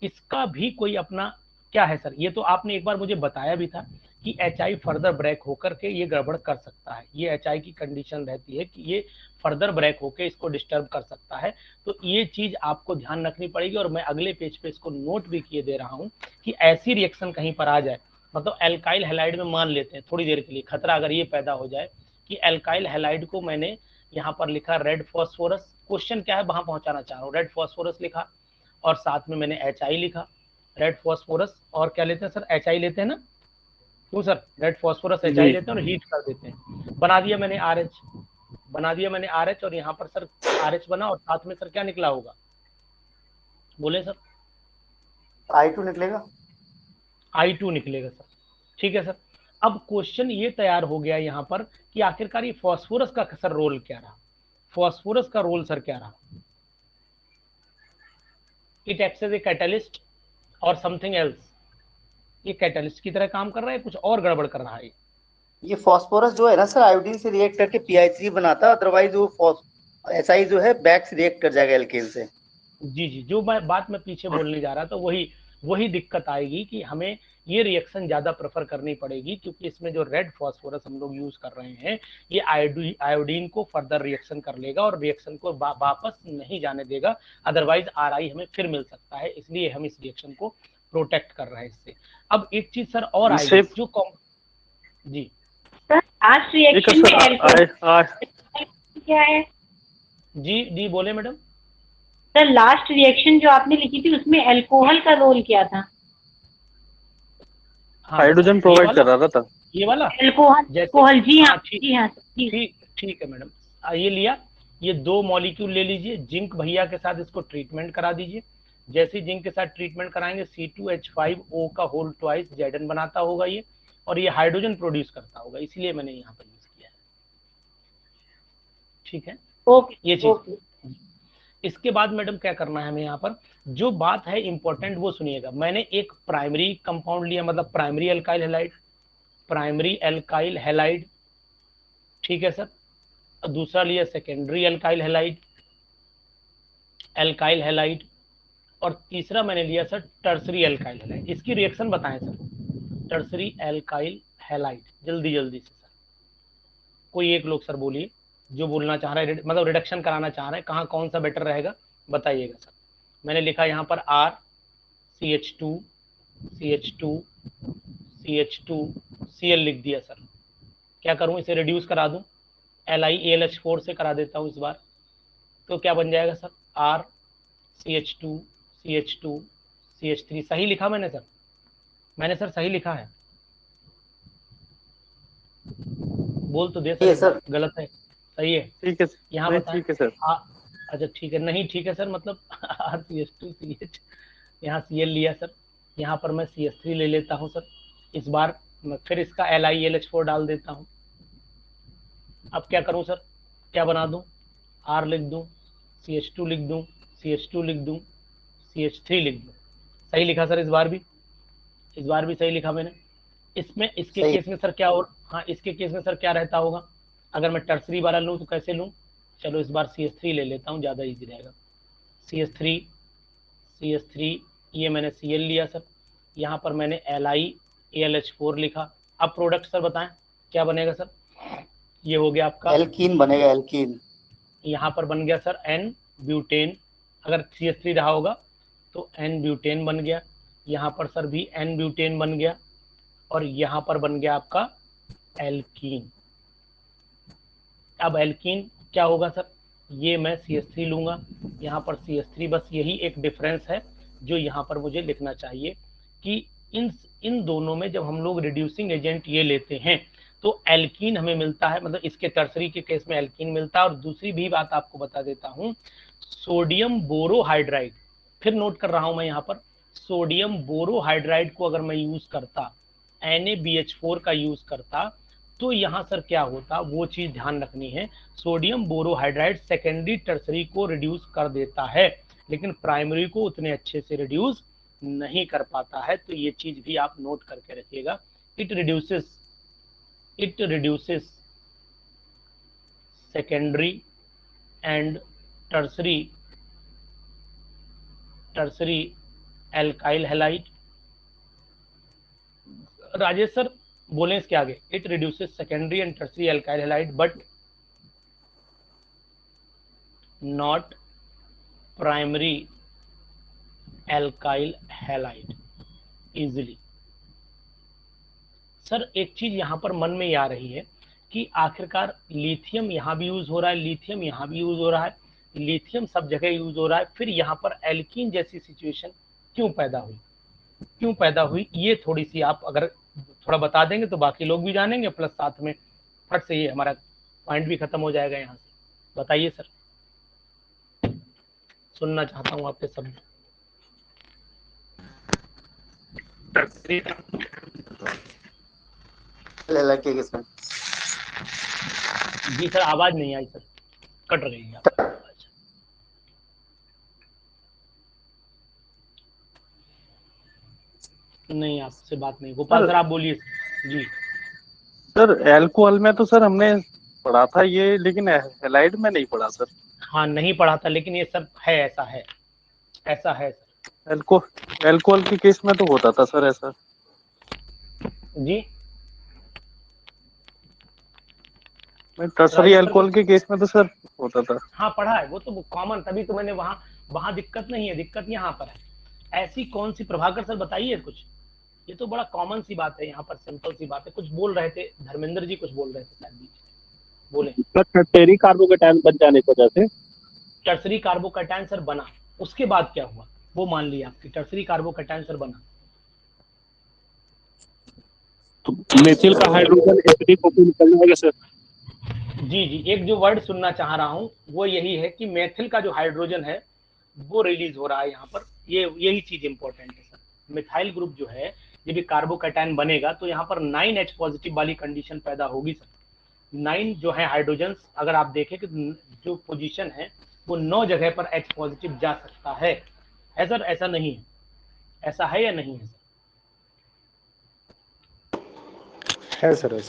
A: इसका भी कोई अपना क्या है सर, ये तो आपने एक बार मुझे बताया भी था कि HI फर्दर ब्रेक होकर के ये गड़बड़ कर सकता है, ये HI की कंडीशन रहती है कि ये फर्दर ब्रेक होकर इसको डिस्टर्ब कर सकता है। तो ये चीज आपको ध्यान रखनी पड़ेगी और मैं अगले पेज पे इसको नोट भी किए दे रहा हूं कि ऐसी रिएक्शन कहीं पर आ जाए, मतलब एल्काइल हैलाइड में मान लेते हैं थोड़ी देर के लिए खतरा अगर ये पैदा हो जाए कि एल्काइल हैलाइड को मैंने यहाँ पर लिखा रेड फॉस्फोरस, क्वेश्चन क्या है वहां पहुंचाना चाह रहा हूँ, रेड फॉस्फोरस लिखा और साथ में मैंने HI लिखा, रेड फॉस्फोरस और क्या लेते हैं सर, HI लेते हैं ना, क्यों सर, रेड फॉस्फोरस HI लेते हैं और हीट कर देते हैं। बना दिया मैंने RH, बना दिया मैंने RH और यहाँ पर सर RH बना और साथ में सर क्या निकला होगा, बोले सर,
H: I2 निकलेगा,
A: I2 निकलेगा सर। ठीक है सर, अब क्वेश्चन ये तैयार हो गया यहाँ पर कि आखिरकार ये फॉस्फोरस का सर रोल क्या रहा, फॉस्फोरस का रोल सर क्या रहा, it acts as a catalyst और समथिंग एल्स, ये कैटलिस्ट की तरह काम कर रहा है, कुछ और गड़बड़ कर रहा है।
H: ये फॉस्फोरस जो है ना सर आयोडीन से रिएक्ट करके PI3 बनाता है, अदरवाइज वो HI जो है बैक से रिएक्ट कर जाएगा एल्केन से।
A: जी जी, जो बात मैं पीछे बोलने जा रहा था वही दिक्कत आएगी कि हमें ये रिएक्शन ज्यादा प्रेफर करनी पड़ेगी क्योंकि इसमें जो रेड फॉस्फोरस हम लोग यूज कर रहे हैं ये आयोडीन को फर्दर रिएक्शन कर लेगा और रिएक्शन को वापस नहीं जाने देगा, अदरवाइज RI हमें फिर मिल सकता है, इसलिए हम इस रिएक्शन को प्रोटेक्ट कर रहे हैं इससे। अब एक चीज सर और आएगी जो जी
F: सर लास्ट रिएक्शन में अल्कोहल क्या है?
A: जी बोले मैडम।
F: सर लास्ट रिएक्शन जो आपने लिखी थी उसमें अल्कोहल का रोल क्या था?
C: हाइड्रोजन प्रोवाइड कर रहा था,
A: ये वाला
F: अल्कोहल, जी हाँ जी हाँ
A: ठीक है मैडम, ये लिया, ये 2 मॉलिक्यूल ले लीजिए, जिंक भैया के साथ इसको ट्रीटमेंट करा दीजिए, जैसे ही जिंक के साथ ट्रीटमेंट कराएंगे C2H5O का होल ट्वाइस Zn बनाता होगा ये, और ये हाइड्रोजन प्रोड्यूस करता होगा, इसलिए मैंने यहाँ पर यूज किया है। ठीक है, ये चीज। इसके बाद मैडम क्या करना है हमें यहाँ पर, जो बात है इंपॉर्टेंट वो सुनिएगा, मैंने एक प्राइमरी कंपाउंड लिया, मतलब प्राइमरी एल्काइल हैलाइड, ठीक है सर, दूसरा लिया सेकेंडरी एल्काइल हैलाइड और तीसरा मैंने लिया सर टर्सरी एल्काइल हैलाइड। इसकी रिएक्शन बताएं सर, टर्सरी एल्काइल हैलाइड, जल्दी से सर, कोई एक लोग सर बोलिए जो बोलना चाह रहा है, मतलब रिडक्शन कराना चाह रहे हैं, कहाँ कौन सा बेटर रहेगा बताइएगा सर। मैंने लिखा यहाँ पर R CH2 Cl लिख दिया सर, क्या करूँ इसे रिड्यूस करा दूं, LiAlH4 से करा देता हूँ इस बार, तो क्या बन जाएगा सर R CH2 CH3, सही लिखा मैंने सर, सर सही लिखा है, बोल तो दे सर, गलत है सही है,
C: ठीक है
A: यहाँ बताएं,
C: ठीक है सर,
A: अच्छा ठीक है, नहीं ठीक है सर, मतलब RCH2 CH, यहाँ Cl लिया सर, यहाँ पर मैं CH3 ले लेता हूँ सर, इस बार मैं फिर इसका LiAlH4 डाल देता हूँ। अब क्या करूँ सर, क्या बना दूँ, R लिख दूँ, CH2 लिख दूँ, CH2 लिख दूँ, CH3 लिख दूँ, सही लिखा सर, इस बार भी सही लिखा मैंने। इसमें इसके केस में सर क्या, और हाँ इसके केस में सर क्या रहता होगा, अगर मैं टर्सरी वाला लूँ तो कैसे लूँ, चलो इस बार CH3 ले लेता हूँ, ज़्यादा इजी रहेगा। CH3 ये मैंने Cl लिया सर, यहाँ पर मैंने LiAlH4 लिखा। अब प्रोडक्ट सर बताएं क्या बनेगा सर, ये हो गया आपका
H: एल्कीन बनेगा, एल्कीन,
A: यहाँ पर बन गया सर N ब्यूटेन, अगर CH3 रहा होगा तो N ब्यूटेन बन गया, यहाँ पर सर भी N ब्यूटेन बन गया और यहाँ पर बन गया आपका एल्कीन। अब एल्कीन क्या होगा सर, ये मैं CH3 लूंगा, यहाँ पर CH3, बस यही एक डिफरेंस है जो यहाँ पर मुझे लिखना चाहिए कि इन दोनों में जब हम लोग रिड्यूसिंग एजेंट ये लेते हैं तो एल्कीन हमें मिलता है, मतलब इसके टर्सरी के केस में एल्कीन मिलता है। और दूसरी भी बात आपको बता देता हूँ, सोडियम बोरोहाइड्राइड, फिर नोट कर रहा हूँ मैं यहाँ पर, सोडियम बोरोहाइड्राइड को अगर मैं यूज करता, NaBH4 का यूज करता, तो यहाँ सर क्या होता, वो चीज ध्यान रखनी है, सोडियम बोरोहाइड्राइड सेकेंडरी टर्सरी को रिड्यूस कर देता है लेकिन प्राइमरी को उतने अच्छे से रिड्यूस नहीं कर पाता है, तो ये चीज भी आप नोट करके रखिएगा। It reduces secondary and tertiary alkyl halide. Rajesh sir बोले इसके आगे, it reduces secondary and tertiary alkyl halide but not primary alkyl halide easily. Sir एक चीज यहां पर मन में आ रही है कि आखिरकार लिथियम यहां भी यूज हो रहा है, लिथियम यहां भी यूज हो रहा है, लिथियम सब जगह यूज हो रहा है, फिर यहां पर एल्कीन जैसी सिचुएशन क्यों पैदा हुई, ये थोड़ी सी आप अगर थोड़ा बता देंगे तो बाकी लोग भी जानेंगे, प्लस साथ में फट से ये हमारा पॉइंट भी खत्म हो जाएगा। यहाँ से बताइए सर, सुनना चाहता हूँ आपके शब्द। जी सर आवाज नहीं आई सर, कट रही है आपकी आवाज। नहीं आपसे बात नहीं, गोपाल सर आप बोलिए जी।
C: सर एल्कोहल में तो सर हमने पढ़ा था ये, लेकिन हैलाइड में नहीं पढ़ा सर।
A: हाँ नहीं पढ़ा था, लेकिन ये सब है, ऐसा है सर।
C: एल्कोहल के केस में तो होता था सर ऐसा
A: जी।
C: टर्सरी एल्कोहल के केस में तो सर होता था।
A: हाँ पढ़ा है, वो तो कॉमन, तभी तो मैंने वहां दिक्कत नहीं है, दिक्कत यहाँ पर है। ऐसी कौन सी, प्रभाकर सर बताइए कुछ, ये तो बड़ा कॉमन सी बात है, यहाँ पर सिंपल सी बात है। कुछ बोल रहे थे धर्मेंद्र जी, कुछ बोल रहे थे शायद, बोले।
B: टर्टियरी कार्बोकैटायन बन जाने की वजह से।
A: टर्सरी कार्बोकैटायन सर बना, उसके बाद क्या हुआ वो मान लिया आपकी, टर्सरी कार्बोकैटायन सर बना
B: तो मेथिल का हाइड्रोजन एसिडिक होकर निकल जाएगा सर।
A: जी जी, एक जो वर्ड सुनना चाह रहा हूँ वो यही है कि मेथिल का जो हाइड्रोजन है वो रिलीज हो रहा है यहाँ पर, यही चीज इंपॉर्टेंट है सर। मिथाइल ग्रुप जो है जब भी कार्बोकैटायन बनेगा तो यहाँ पर 9H पॉजिटिव वाली कंडीशन पैदा होगी सर। 9 जो है हाइड्रोजन, अगर आप देखें कि जो पोजीशन है वो 9 जगह पर H पॉजिटिव जा सकता है सर, ऐसा नहीं है, ऐसा है या नहीं है सर?
D: है सर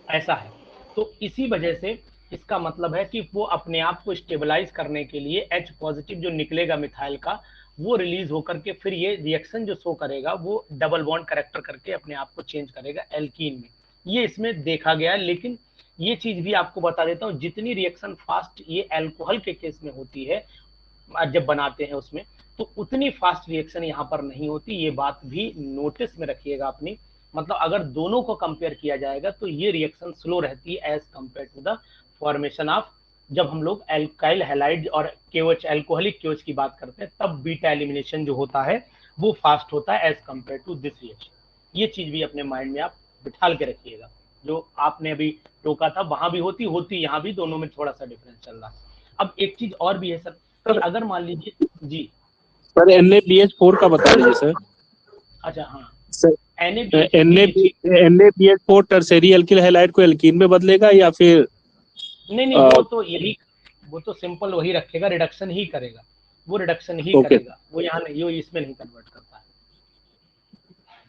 A: ऐसा है। तो इसी वजह से इसका मतलब है कि वो अपने आप को स्टेबलाइज करने के लिए H पॉजिटिव जो निकलेगा मिथाइल का, वो रिलीज होकर के फिर ये रिएक्शन जो शो करेगा वो डबल बॉन्ड कैरेक्टर करके अपने आप को चेंज करेगा एल्कीन में। ये इसमें देखा गया है, लेकिन ये चीज भी आपको बता देता हूँ, जितनी रिएक्शन फास्ट ये अल्कोहल के केस में होती है जब बनाते हैं उसमें, तो उतनी फास्ट रिएक्शन यहाँ पर नहीं होती। ये बात भी नोटिस में रखिएगा अपनी, मतलब अगर दोनों को कंपेयर किया जाएगा तो ये रिएक्शन स्लो रहती है as compare to the formation of, जब हम लोग एल्काइल हैलाइड और केओएच एल्कोहलिक केओएच की बात करते हैं तब बीटा एलिमिनेशन जो होता है वो फास्ट होता है as compare to this reaction. ये चीज भी अपने माइंड में आप बिठाल के रखिएगा, जो आपने अभी टोका था वहां भी होती यहाँ भी, दोनों में थोड़ा सा डिफरेंस चल रहा है। अब एक चीज और भी है सर, अगर मान लीजिए जी
B: सर NaBH4 का बता दीजिए सर।
A: अच्छा हाँ
B: sir NaBH4 tertiary alkyl halide को एल्कीन में बदलेगा या फिर
A: नहीं वो तो यही, वो तो सिंपल वही रखेगा, रिडक्शन ही करेगा, वो रिडक्शन ही करेगा, वो यहाँ नहीं, वो इसमें नहीं कन्वर्ट करता है,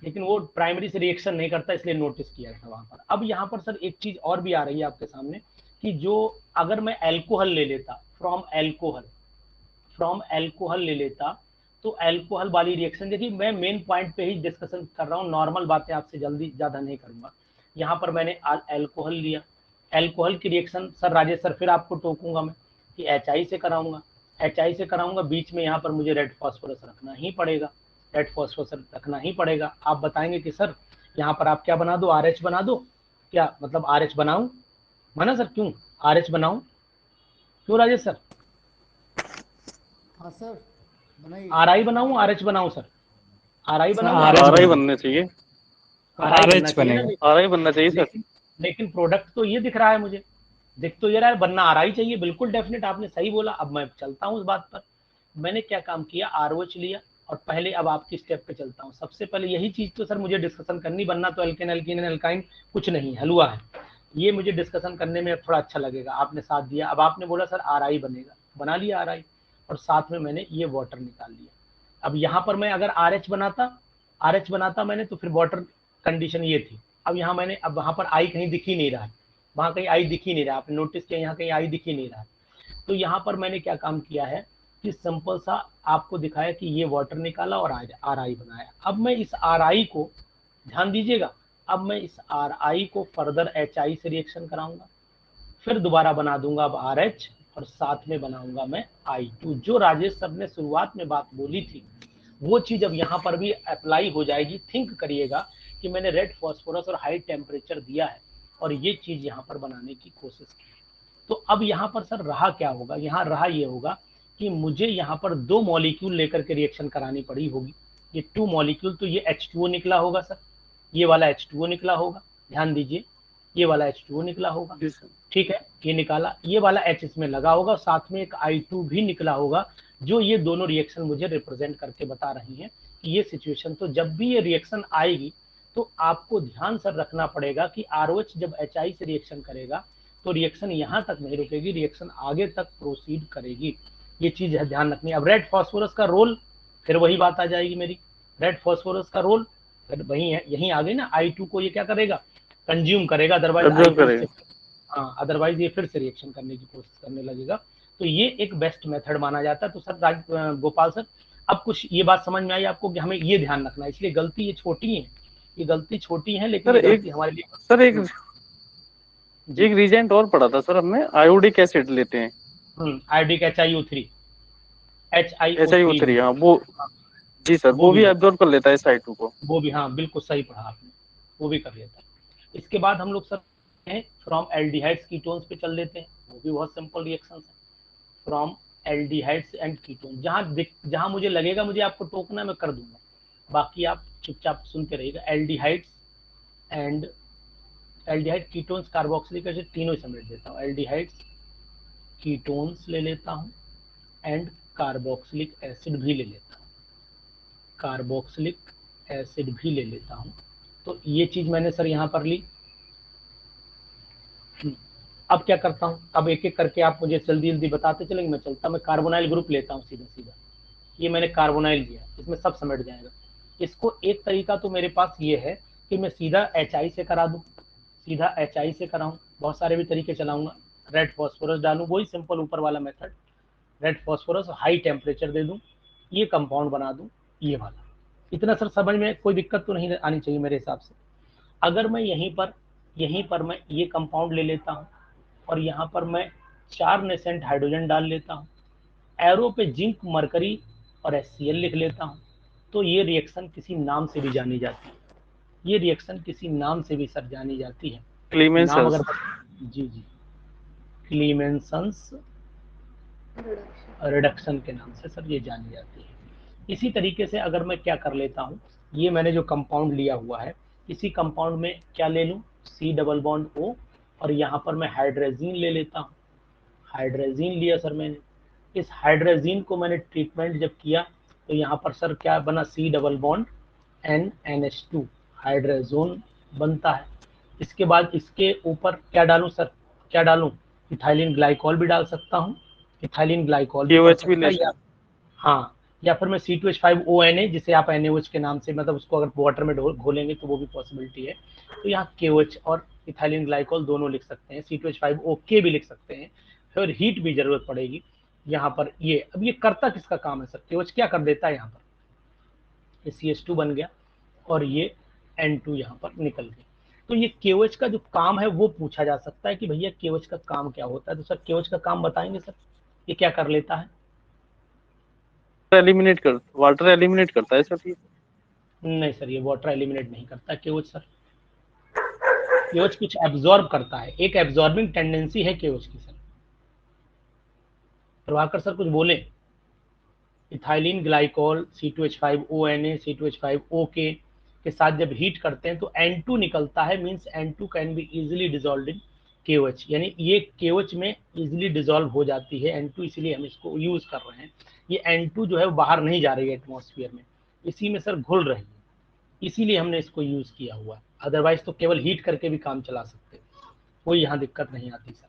A: लेकिन वो प्राइमरी से रिएक्शन नहीं करता, इसलिए नोटिस किया था वहां पर। अब यहाँ पर सर एक चीज और भी आ रही है आपके सामने कि जो अगर मैं अल्कोहल ले लेता, फ्रॉम अल्कोहल ले लेता तो अल्कोहल वाली रिएक्शन, देखिए मैं मेन पॉइंट पे ही डिस्कशन कर रहा हूँ, नॉर्मल बातें आपसे जल्दी ज्यादा नहीं करूंगा। यहाँ पर मैंने अल्कोहल लिया, अल्कोहल की रिएक्शन सर राजेश सर फिर आपको टोकूंगा मैं कि HI से कराऊंगा, बीच में यहाँ पर मुझे रेड फास्फोरस रखना ही पड़ेगा, आप बताएंगे कि सर यहाँ पर आप क्या बना दो, RH बना दो, क्या मतलब RH बनाऊं, माना सर क्यों RH बनाऊं, क्यों राजेश सर?
E: हाँ सर बनाइए।
A: RI बनाऊं RH बनाऊं सर? RI बनाऊं,
C: RI बनने चाहिए,
D: RH बनेगा,
C: RI बनना चाहिए सर।
A: लेकिन प्रोडक्ट तो ये दिख रहा है मुझे, दिख तो ये रहा है बनना RI चाहिए, बिल्कुल डेफिनेट, आपने सही बोला। अब मैं चलता हूँ उस बात पर, मैंने क्या काम किया, ROH लिया और पहले अब आपकी स्टेप पे चलता हूँ। सबसे पहले यही चीज तो सर मुझे डिस्कशन करनी, बनना तो एल्केन एल्काइन कुछ नहीं, हलवा है, ये मुझे डिस्कशन करने में थोड़ा अच्छा लगेगा। आपने साथ दिया, अब आपने बोला सर RI बनेगा, बना लिया RI और साथ में मैंने ये वाटर निकाल लिया। अब यहाँ पर मैं अगर RH बनाता मैंने, तो फिर वाटर कंडीशन ये थी। अब यहाँ मैंने, अब वहां पर I कहीं दिख ही नहीं रहा है, वहाँ कहीं आई दिख ही नहीं रहा, आपने नोटिस किया यहाँ कहीं आई दिख ही नहीं रहा। तो यहाँ पर मैंने क्या काम किया है कि सिंपल सा आपको दिखाया कि ये वाटर निकाला और आर आई बनाया। अब मैं इस आर आई को, ध्यान दीजिएगा, अब मैं इस आर आई को फर्दर एच आई से रिएक्शन कराऊंगा, फिर दोबारा बना दूंगा अब आर एच, और साथ में बनाऊंगा मैं I2। जो राजेश सर ने शुरुआत में बात बोली थी वो चीज अब यहाँ पर भी अप्लाई हो जाएगी। थिंक करिएगा कि मैंने रेड फॉस्फोरस और हाई टेम्परेचर दिया है और ये चीज यहाँ पर बनाने की कोशिश की। तो अब यहाँ पर सर रहा क्या होगा, यहाँ रहा ये होगा कि मुझे यहाँ पर 2 मॉलिक्यूल लेकर के रिएक्शन करानी पड़ी होगी। ये 2 मॉलिक्यूल, तो ये H2O निकला होगा सर, ये वाला H2O निकला होगा, ध्यान दीजिए, ये वाला H2O निकला होगा, ठीक है, ये निकाला, ये वाला H इसमें लगा होगा, साथ में एक I2 भी निकला होगा, जो ये दोनों रिएक्शन मुझे रिप्रेजेंट करके बता रही हैं कि ये सिचुएशन। तो जब भी ये रिएक्शन आएगी तो आपको ध्यान सर रखना पड़ेगा कि ROH जब HI से रिएक्शन करेगा तो रिएक्शन यहाँ तक नहीं रुकेगी, रिएक्शन आगे तक प्रोसीड करेगी, ये चीज है ध्यान रखनी। अब रेड फॉस्फोरस का रोल, फिर वही बात आ जाएगी मेरी, रेड फॉस्फोरस का रोल फिर वही है, यहीं आ गई ना, I2 को ये क्या करेगा, कंज्यूम करेगा, अदरवाइज हाँ, अदरवाइज ये फिर से रिएक्शन करने की कोशिश करने लगेगा। तो ये एक बेस्ट मेथड माना जाता है। तो सर गोपाल सर, अब कुछ ये बात समझ में आई आपको कि हमें ये ध्यान रखना है, इसलिए गलती ये छोटी है, ये गलती छोटी है लेकिन
C: सर एक
A: हमारे लिए
C: सर एक रीजेंट और पढ़ा था सर हमने, आयोडिक एसिड लेते हैं,
A: आयोडिक HiO3
C: HiO3, हाँ वो जी सर, वो भी एब्जॉर्ब कर लेता है SI2 को,
A: वो भी, हाँ बिल्कुल सही पढ़ा आपने, वो भी कर लेता है। इसके बाद हम लोग सर फ्रॉम एल्डिहाइड्स कीटोन्स पे चल देते हैं, वो भी बहुत सिंपल रिएक्शन है, फ्रॉम एल्डिहाइड्स एंड कीटोन। जहां मुझे लगेगा मुझे आपको टोकना मैं कर दूंगा, बाकी आप चुपचाप सुनते रहिएगा। Aldehydes and aldehyde ketones carboxylic acid तीनों ही समेट देता हूँ, एल्डिहाइड्स कीटोन्स ले लेता हूँ एंड कार्बोक्सिलिक एसिड भी ले लेता हूँ, कार्बोक्सिलिक एसिड भी ले लेता हूँ। तो ये चीज मैंने सर यहाँ पर ली। अब क्या करता हूँ, अब एक एक करके आप मुझे जल्दी जल्दी बताते चलेंगे, मैं चलता, मैं कार्बोनाइल ग्रुप लेता हूँ सीधा सीधा, ये मैंने कार्बोनाइल लिया, इसमें सब समेट जाएगा। इसको एक तरीका तो मेरे पास ये है कि मैं सीधा HI से करा दूं, सीधा HI से कराऊं, बहुत सारे भी तरीके चलाऊंगा, रेड फॉस्फोरस डालूं, वही सिंपल ऊपर वाला method, red phosphorus high temperature दे दूं, ये कंपाउंड बना दूं, ये वाला। इतना सर समझ में कोई दिक्कत तो नहीं आनी चाहिए मेरे हिसाब से। अगर मैं यहीं पर मैं ये कंपाउंड ले लेता हूँ और यहाँ पर मैं 4 नेसेंट हाइड्रोजन डाल लेता हूँ, एरो पे जिंक, मरकरी और HCl लिख लेता हूँ, तो ये रिएक्शन किसी नाम से भी जानी जाती है, ये रिएक्शन किसी नाम से भी सर जानी जाती है, नाम अगर जी क्लीमेंसन्स रिडक्शन के नाम से सर ये जानी जाती है। इसी तरीके से अगर मैं क्या कर लेता हूँ, ये मैंने जो कंपाउंड लिया हुआ है, इसी कंपाउंड में क्या ले लूँ, C डबल बॉन्ड O, और यहाँ पर मैं हाइड्रोजीन ले लेता हूँ, हाइड्रोजीन लिया सर मैंने, इस हाइड्रोजीन को मैंने ट्रीटमेंट जब किया तो यहाँ पर सर क्या बना, C double bond NH2 hydrazone बनता है। इसके बाद इसके ऊपर क्या डालूं सर, क्या डालूं, इथाइलिन ग्लाइकॉल भी डाल सकता हूँ, इथाइलिन ग्लाइकॉल भी या हाँ, या फिर मैं C2H5ONA, जिसे आप NaOH के नाम से, मतलब उसको अगर वाटर में घोलेंगे तो वो भी पॉसिबिलिटी है। तो यहाँ KOH और इथाइलिन ग्लाइकॉल दोनों लिख सकते हैं, C2H5OK भी लिख सकते हैं, फिर हीट भी जरूरत पड़ेगी यहाँ पर। ये अब ये करता किसका काम है सर, KOH क्या कर देता है यहाँ पर, ये CH2 बन गया और ये N2 यहाँ पर निकल गया। तो ये KOH का जो काम है वो पूछा जा सकता है कि भैया KOH का काम क्या होता है, तो सर KOH का काम बताएंगे सर, ये क्या कर लेता है,
C: वाटर एलिमिनेट करता है सर ये? नहीं
A: सर, ये वाटर एलिमिनेट नहीं करता KOH सर, KOH कुछ एब्जॉर्ब करता है, एक एब्जॉर्बिंग टेंडेंसी है KOH की सर। प्रभाकर सर कुछ बोले, इथाइलिन ग्लाइकॉल C2H5ONA C2H5OK के साथ जब हीट करते हैं तो N2 निकलता है, means N2 can be easily dissolved in KOH, यानी ये KOH में इजीली डिसॉल्व हो जाती है N2, इसीलिए हम इसको यूज कर रहे हैं। ये N2 जो है वो बाहर नहीं जा रही है एटमॉस्फेयर में, इसी में सर घुल रही है, इसीलिए हमने इसको यूज किया हुआ है, अदरवाइज तो केवल हीट करके भी काम चला सकते हैं, कोई यहाँ दिक्कत नहीं आती सर।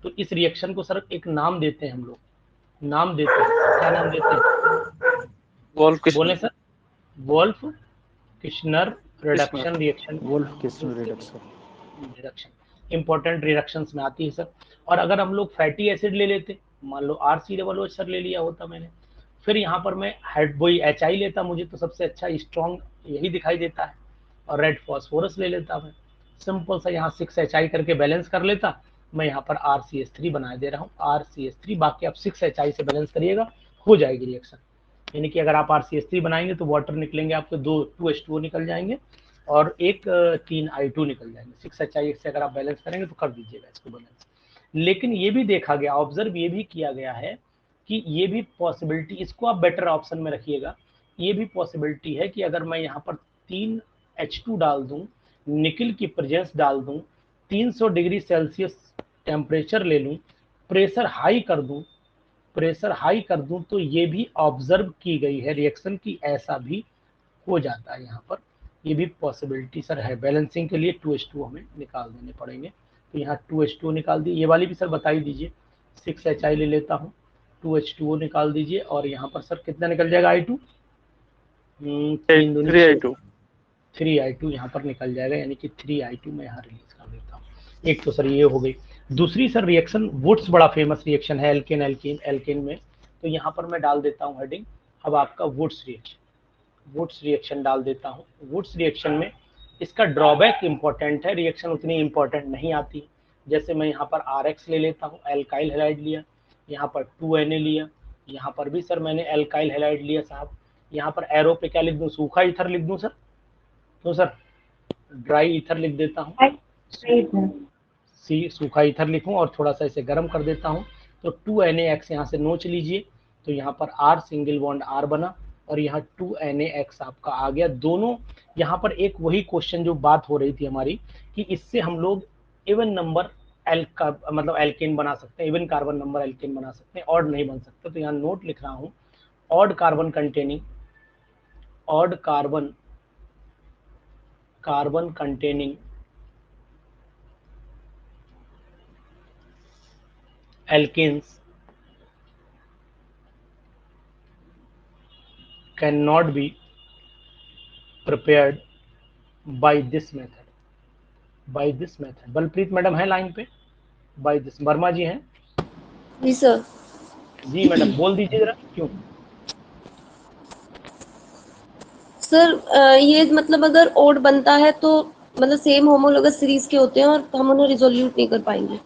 A: तो इस रिएक्शन को सर एक नाम देते हैं हम लोग, नाम देते हैं, क्या नाम देते हैं, बोले sir, Wolff Kishner reduction reaction,
D: Wolff Kishner reduction.
A: Important reactions में आती है सर। और अगर हम लोग फैटी एसिड ले लेते, मान लो RCOOH सर ले लिया होता मैंने, फिर यहाँ पर मैं वही HI लेता, मुझे तो सबसे अच्छा स्ट्रॉन्ग यही दिखाई देता है, और रेड फॉस्फोरस ले लेता मैं, सिंपल सा यहाँ 6HI करके बैलेंस कर लेता। मैं यहाँ पर RCH3 बना दे रहा हूँ, RCH3, बाकी आप 6HI से बैलेंस करिएगा, हो जाएगी रिएक्शन। यानी कि अगर आप RCH3 बनाएंगे तो वाटर निकलेंगे आपके 2H2O निकल जाएंगे और एक 3I2 निकल जाएंगे। 6HI से अगर आप बैलेंस करेंगे तो कर दीजिएगा इसको बैलेंस। लेकिन ये भी देखा गया, ऑब्जर्व ये भी किया गया है कि ये भी पॉसिबिलिटी, इसको आप बेटर ऑप्शन में रखिएगा, ये भी पॉसिबिलिटी है कि अगर मैं यहाँ पर 3H2 डाल दूं, निकल की प्रेजेंस डाल दूं, 300 डिग्री सेल्सियस टेम्परेचर ले लूं, प्रेशर हाई कर दूं, तो ये भी ऑब्जर्व की गई है रिएक्शन की ऐसा भी हो जाता है। यहाँ पर ये भी पॉसिबिलिटी सर है। बैलेंसिंग के लिए 2H2 हमें निकाल देने पड़ेंगे, तो यहाँ 2H2 निकाल दिए। ये वाली भी सर बता ही दीजिए, 6HI ले लेता हूँ, 2H2O निकाल दीजिए, और यहाँ पर सर कितना निकल जाएगा I2? 3I2 यहाँ पर निकल जाएगा, यानी कि 3I2 मैं यहाँ रिलीज कर देता हूँ। एक तो सर ये हो गई। दूसरी सर रिएक्शन, वुड्स बड़ा फेमस रिएक्शन है एल्केन में, तो यहाँ पर मैं डाल देता हूँ हेडिंग, अब आपका वुड्स रिएक्शन डाल देता हूँ। वुड्स रिएक्शन में इसका ड्रॉबैक इंपॉर्टेंट है, रिएक्शन उतनी इंपॉर्टेंट नहीं आती। जैसे मैं यहाँ पर RX ले लेता हूँ, एल्काइल हैलाइड लिया, यहाँ पर 2Na लिया, यहाँ पर भी सर मैंने एल्काइल हैलाइड लिया साहब। यहाँ पर एरो पे क्या लिख दूँ, सूखा ईथर लिख दूँ सर? तो सर ड्राई ईथर लिख देता हूँ, सूखा ईथर लिखूं और थोड़ा सा इसे गर्म कर देता हूं, तो 2NaX यहाँ से नोच लीजिए, तो यहाँ पर R सिंगल बॉन्ड R बना और यहाँ 2NaX आपका आ गया। दोनों यहाँ पर एक वही क्वेश्चन जो बात हो रही थी हमारी कि इससे हम लोग इवन नंबर मतलब एल्केन बना सकते हैं, इवन कार्बन नंबर एल्केन बना सकते हैं, ऑड नहीं बन सकते। तो यहाँ नोट लिख रहा हूँ, odd carbon containing alkenes cannot be prepared by this method. Balpreet madam है लाइन पे? by this, वर्मा जी हैं?
E: जी सर।
A: जी मैडम, बोल दीजिए जरा क्यों?
E: सर ये मतलब अगर ओड बनता है तो मतलब सेम होमोलोगस सीरीज के होते हैं और हम उन्हें रिजोल्यूट नहीं कर पाएंगे।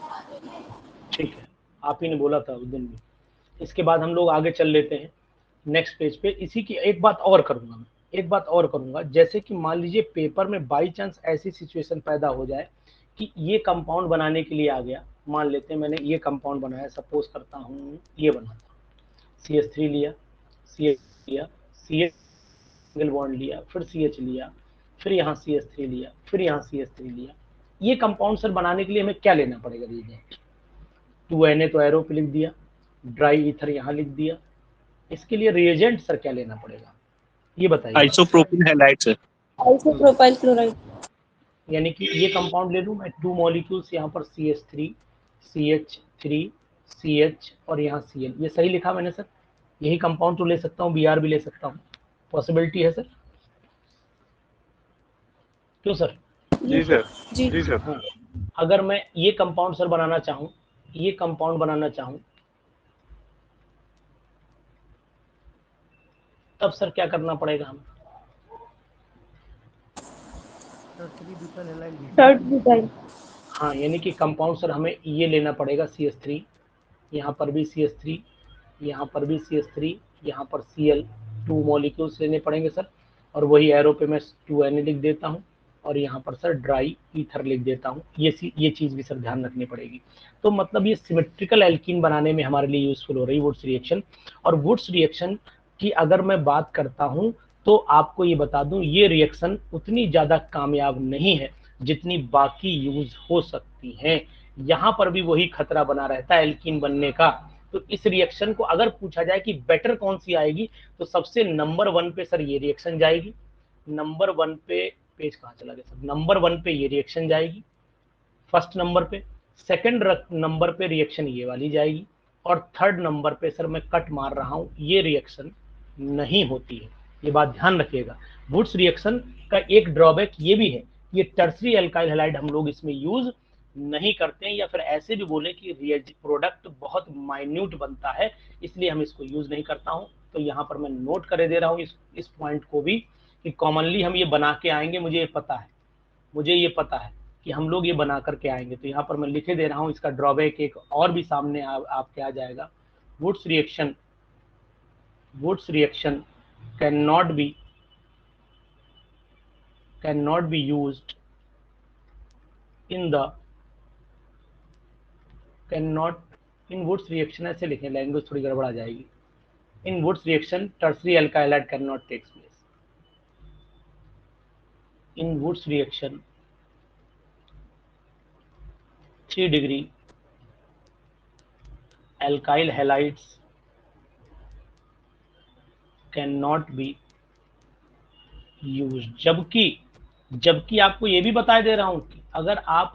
A: ठीक है, आप ही ने बोला था उस दिन भी। इसके बाद हम लोग आगे चल लेते हैं नेक्स्ट पेज पे। इसी की एक बात और करूंगा, जैसे कि मान लीजिए पेपर में बाई चांस ऐसी सिचुएशन पैदा हो जाए कि ये कंपाउंड बनाने के लिए आ गया, मान लेते हैं मैंने ये कंपाउंड बनाया, सपोज करता हूँ ये बनाता हूँ, CH3 लिया, CH लिया, CH सिंगल बॉन्ड लिया, फिर CH लिया, फिर यहाँ CH3 लिया, फिर यहाँ CH3 लिया। ये कंपाउंड सर बनाने के लिए हमें क्या लेना पड़ेगा? रिएजेंट 2Na तो एरो पे लिख दिया, ड्राई ईथर यहाँ लिख दिया। इसके लिए रिएजेंट सर क्या लेना पड़ेगा ये बताइए।
B: Isopropyl halide sir,
E: isopropyl chloride.
A: यानी कि ये कंपाउंड ले लूँ मैं 2 मॉलिक्यूल्स, यहाँ पर CH3, CH3, CH और यहाँ Cl। ये सही लिखा मैंने सर? यही कंपाउंड तो ले सकता हूँ, Br भी ले सकता हूँ, पॉसिबिलिटी है सर? क्यों सर?
C: जी सर,
E: जी
C: सर।
A: हाँ, अगर मैं ये कंपाउंड सर बनाना चाहूँ, तब सर क्या करना पड़ेगा हमें? हाँ, यानी कि कंपाउंड सर हमें ये लेना पड़ेगा CH3, यहाँ पर भी CH3, यहाँ पर भी CH3, यहाँ पर Cl, 2 मॉलिक्यूल्स लेने पड़ेंगे सर। और वही एरो पे मैं 2Na लिख देता हूँ और यहाँ पर सर ड्राई ईथर लिख देता हूँ। ये चीज़ भी सर ध्यान रखनी पड़ेगी। तो मतलब ये सिमेट्रिकल एल्कीन बनाने में हमारे लिए यूजफुल हो रही है वुड्स रिएक्शन। और वुड्स रिएक्शन की अगर मैं बात करता हूँ तो आपको ये बता दूं, ये रिएक्शन उतनी ज़्यादा कामयाब नहीं है जितनी बाकी यूज हो सकती हैं। यहाँ पर भी वही खतरा बना रहता है एल्कीन बनने का। तो इस रिएक्शन को अगर पूछा जाए कि बेटर कौन सी आएगी, तो सबसे नंबर 1 पे सर ये रिएक्शन जाएगी। नंबर 1 पे, पेज कहाँ चला गया सर? नंबर 1 पे ये रिएक्शन जाएगी फर्स्ट नंबर पे। सेकंड नंबर पे रिएक्शन ये वाली जाएगी और थर्ड नंबर पे सर मैं कट मार रहा हूँ, ये रिएक्शन नहीं होती है। ये बात ध्यान रखिएगा। वुड्स रिएक्शन का एक ड्रॉबैक ये भी है, ये टर्सरी एल्काइल हैलाइड हम लोग इसमें यूज नहीं करते हैं, या फिर ऐसे भी बोले कि प्रोडक्ट बहुत माइन्यूट बनता है इसलिए हम इसको यूज नहीं करता हूं। तो यहाँ पर मैं नोट कर दे रहा हूँ इस पॉइंट को भी कि कॉमनली हम ये बना के आएंगे, मुझे ये पता है कि हम लोग ये बना करके आएंगे। तो यहाँ पर मैं लिखे दे रहा हूँ, इसका ड्रॉबैक एक और भी सामने आपके आ जाएगा। Wurtz reaction cannot be used in Woods reaction, ऐसे लिखें, लैंग्वेज थोड़ी गड़बड़ा जाएगी। In Woods reaction, tertiary alkyl halide cannot take place. In Woods reaction, 3 degree alkyl halides cannot be used। जबकि आपको ये भी बता दे रहा हूं कि अगर आप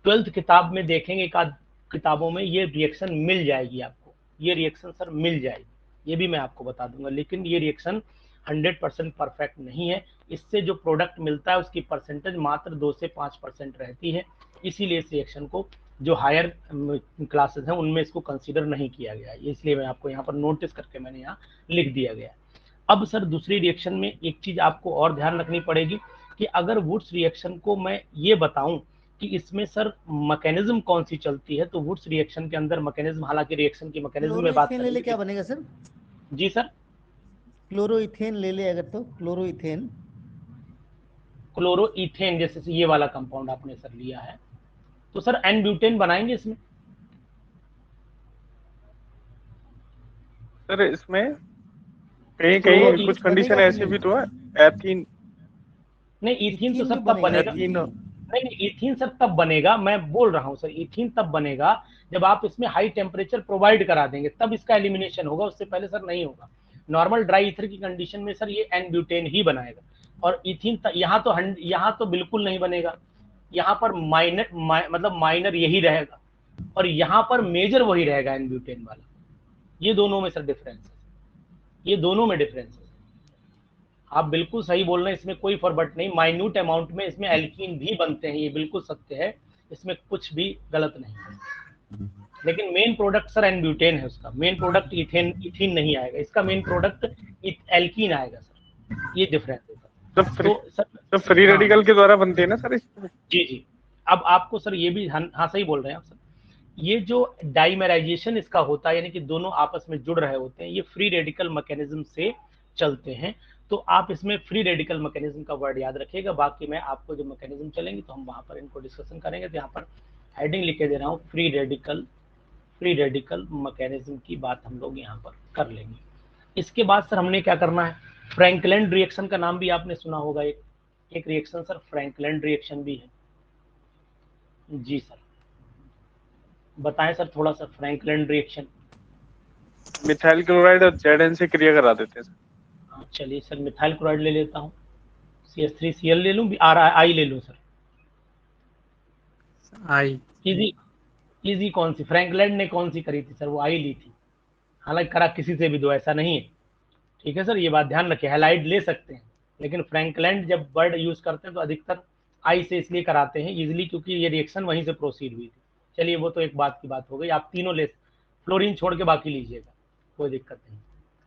A: 12th किताब में देखेंगे, एक आध किताबों में ये रिएक्शन मिल जाएगी आपको, ये रिएक्शन सर मिल जाएगी, ये भी मैं आपको बता दूंगा। लेकिन ये रिएक्शन 100% परफेक्ट नहीं है। इससे जो प्रोडक्ट मिलता है उसकी परसेंटेज मात्र 2 से 5% रहती है। इसीलिए इस रिएक्शन को जो हायर क्लासेस हैं उनमें इसको कंसीडर नहीं किया गया है, इसलिए मैं आपको यहाँ पर नोटिस करके मैंने यहाँ लिख दिया गया है। अब सर दूसरी रिएक्शन में एक चीज आपको और ध्यान रखनी पड़ेगी कि अगर वुड्स रिएक्शन को मैं ये बताऊं कि इसमें सर मैकेनिज्म कौन सी चलती है, तो वुड्स रिएक्शन के अंदर मैकेनिज्म, हालांकि रिएक्शन की मैकेनिज्म में बात
H: ले ले क्या बनेगा सर?
A: जी सर,
H: क्लोरोइथेन ले ले अगर, तो
A: क्लोरोइथेन जैसे ये वाला कंपाउंड आपने सर लिया है, तो सर एन ब्यूटेन बनाएंगे इसमें।
C: सर इसमें कहीं कहीं कुछ कंडीशन ऐसे भी तो है, एथीन
A: नहीं, इथीन तो सर तब बनेगा, नहीं इथीन सर तब बनेगा, मैं बोल रहा हूँ सर इथीन तब बनेगा जब आप इसमें हाई टेम्परेचर प्रोवाइड करा देंगे, तब इसका एलिमिनेशन होगा, उससे पहले सर नहीं होगा। नॉर्मल ड्राई ईथर की कंडीशन में सर ये एन ब्यूटेन ही बनाएगा, और इथीन यहाँ तो बिल्कुल नहीं बनेगा। यहाँ पर माइनर यही रहेगा, और यहाँ पर मेजर वही रहेगा एन ब्यूटेन वाला। ये दोनों में सर डिफरेंस है, ये दोनों में डिफरेंस है। आप बिल्कुल सही बोल रहे हैं, इसमें कोई फर्बट नहीं, माइन्यूट अमाउंट में इसमें एल्कीन भी बनते हैं, ये बिल्कुल सत्य है, इसमें कुछ भी गलत नहीं है। लेकिन main product sir n butane है, उसका मेन प्रोडक्ट इथीन नहीं आएगा, इसका मेन प्रोडक्ट एल्कीन आएगा सर, ये डिफरेंस है सर।
C: तो फ्री रेडिकल के द्वारा बनते हैं ना सर?
A: जी। अब आपको सर ये भी, हाँ सही बोल रहे हैं आप सर, ये जो डाइमेराइजेशन इसका होता है, यानी कि दोनों आपस में जुड़ रहे होते हैं, ये फ्री रेडिकल मैकेनिज्म से चलते हैं। तो आप इसमें फ्री रेडिकल मैकेनिज्म का वर्ड याद रखिएगा, बाकी मैं आपको जो मैकेनिज्म चलेंगे तो हम वहां पर इनको डिस्कशन करेंगे। तो यहाँ पर हेडिंग लिखे दे रहा हूँ, फ्री रेडिकल मैकेनिज्म की बात हम लोग यहाँ पर कर लेंगे। इसके बाद सर हमने क्या करना है, फ्रैंकलैंड रिएक्शन का नाम भी आपने सुना होगा, एक रिएक्शन सर फ्रैंकलैंड रिएक्शन भी है। जी सर, बताएं सर थोड़ा सा फ्रैंकलैंड रिएक्शन।
C: मिथाइल क्लोराइड और Zn से क्रिया करा देते हैं सर।
A: चलिए सर, मिथाइल क्लोराइड ले लेता हूँ, CH3Cl ले लूँ, आई ले लूँ सर?
B: आई
A: इजी कौन सी, फ्रैंकलैंड ने कौन सी करी थी सर? वो आई ली थी, हालांकि करा किसी से भी दो, ऐसा नहीं है, ठीक है सर, ये बात ध्यान रखिए। हैलाइड ले सकते हैं, लेकिन फ्रैंकलैंड जब वर्ड यूज करते हैं तो अधिकतर आई से इसलिए कराते हैं इजिली, क्योंकि ये रिएक्शन वहीं से प्रोसीड हुई थी। चलिए वो तो एक बात की बात हो गई, आप तीनों ले, फ्लोरीन छोड़ के बाकी लीजिएगा, कोई दिक्कत नहीं।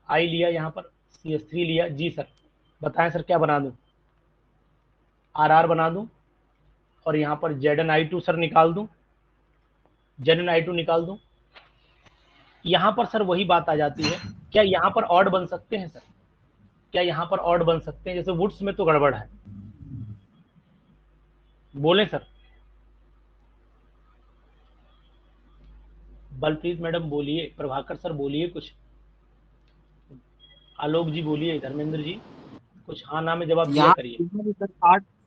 A: आई लिया, यहाँ पर CH3 लिया। जी सर, बताएं सर क्या बना दूं? RR बना दूं, और यहाँ पर ZnI2 सर निकाल दूं, ZnI2 निकाल दूं। यहाँ पर सर वही बात आ जाती है, क्या यहाँ पर ऑड बन सकते हैं सर? क्या यहाँ पर ऑड बन सकते हैं? जैसे वुड्स में तो गड़बड़ है, बोले सर? बलप्रीत मैडम बोलिए, प्रभाकर सर बोलिए कुछ, आलोक जी बोलिए, धर्मेंद्र जी कुछ हाँ ना में जवाब दिया करिए।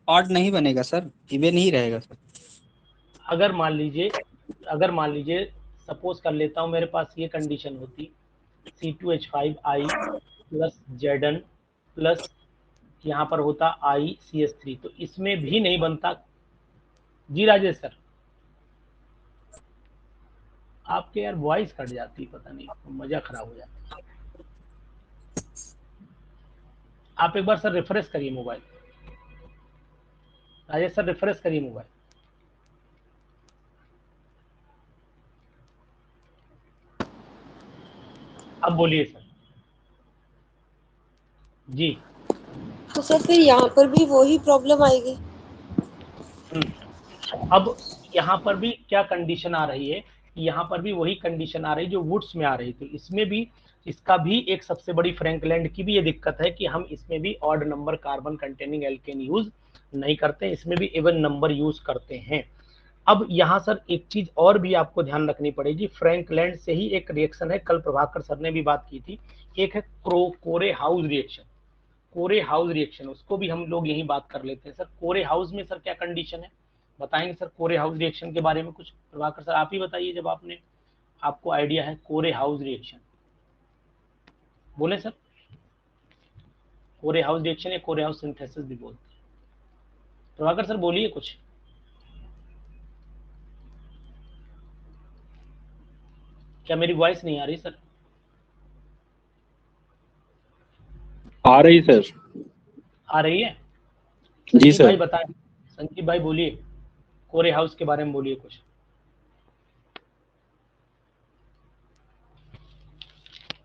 D: ऑड नहीं बनेगा सर, इवन ही रहेगा सर।
A: अगर मान लीजिए सपोज कर लेता हूँ, मेरे पास ये कंडीशन होती, C2H5I प्लस Zn प्लस यहाँ पर होता ICH3, तो इसमें भी नहीं बनता। जी राजेश सर, आपके यार वॉइस कट जाती, पता नहीं मजा खराब हो जाता है। आप एक बार सर रिफ्रेश करिए मोबाइल, राजेश सर रिफ्रेश करिए मोबाइल। अब बोलिए सर। जी
E: तो सर फिर यहाँ पर भी वही प्रॉब्लम आएगी।
A: अब यहाँ पर भी क्या कंडीशन आ रही है, यहाँ पर भी वही कंडीशन आ रही है जो वुड्स में आ रही थी। इसमें भी इसका भी एक सबसे बड़ी फ्रैंकलैंड की भी ये दिक्कत है कि हम इसमें भी odd number carbon containing alkane use नहीं करते, इसमें भी इवन नंबर यूज करते हैं। अब यहाँ सर एक चीज और भी आपको ध्यान रखनी पड़ेगी, फ्रैंकलैंड से ही एक रिएक्शन है, कल प्रभाकर सर ने भी बात की थी, एक है कोरे हाउस रिएक्शन। कोरे हाउस रिएक्शन उसको भी हम लोग यही बात कर लेते हैं। सर कोरे हाउस में सर क्या कंडीशन है बताएंगे सर? कोरे हाउस रिएक्शन के बारे में कुछ प्रभाकर सर आप ही बताइए, जब आपको आइडिया है कोरे हाउस रिएक्शन, बोले सर। कोरे हाउस रिएक्शन या कोरे हाउस सिंथेसिस भी बोलते हैं। प्रभाकर सर बोलिए कुछ। क्या मेरी वॉइस नहीं आ रही सर?
B: आ रही सर।
A: आ रही है?
B: जी
A: संजीव
B: सर।
A: भाई बताएं, संजीव भाई बोलिए, कोरे हाउस के बारे में बोलिए कुछ।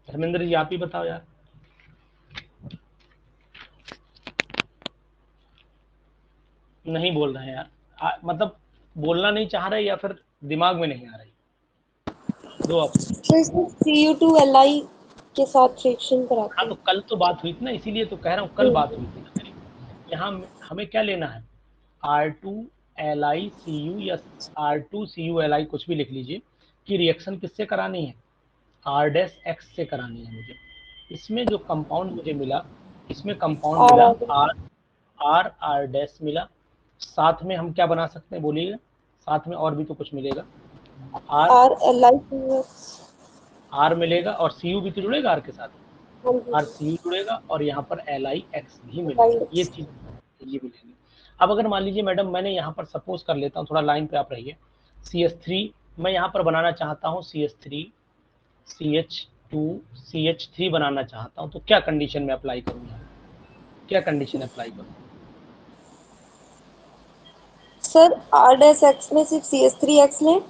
A: धर्मेंद्र जी आप ही बताओ यार। नहीं बोल रहे हैं यार, मतलब बोलना नहीं चाह रहे या फिर दिमाग में नहीं आ रही, दो ऑप्शन।
E: तो इसमें Cu2Li के साथ रिएक्शन कराते
A: हाँ
E: हैं।
A: तो कल तो बात हुई थी ना, इसीलिए तो कह रहा हूँ कल बात हुई थी ना मेरी। यहाँ हमें क्या लेना है, R2LiCu या R2CuLi कुछ भी लिख लीजिए, कि रिएक्शन किससे करानी है, R' से करानी है मुझे। इसमें जो कंपाउंड मुझे मिला, इसमें कंपाउंड मिला R मिला, साथ में हम क्या बना सकते हैं बोलिएगा, साथ में और भी तो कुछ मिलेगा, R मिलेगा और Cu भी तो जुड़ेगा R के साथ, RCU जुड़ेगा और यहाँ पर LiX भी मिलेगा, ये चीज ये मिलेगी। अब अगर मान लीजिए मैडम मैंने यहाँ पर सपोज कर लेता हूँ, थोड़ा लाइन पे आप रहिए, CH3 मैं यहाँ पर बनाना चाहता हूँ, CH3 CH2 CH3 बनाना चाहता हूँ, तो क्या कंडीशन में अप्लाई करूँगा, क्या कंडीशन अप्लाई करूँ?
E: सर R' में सिर्फ CH3X लें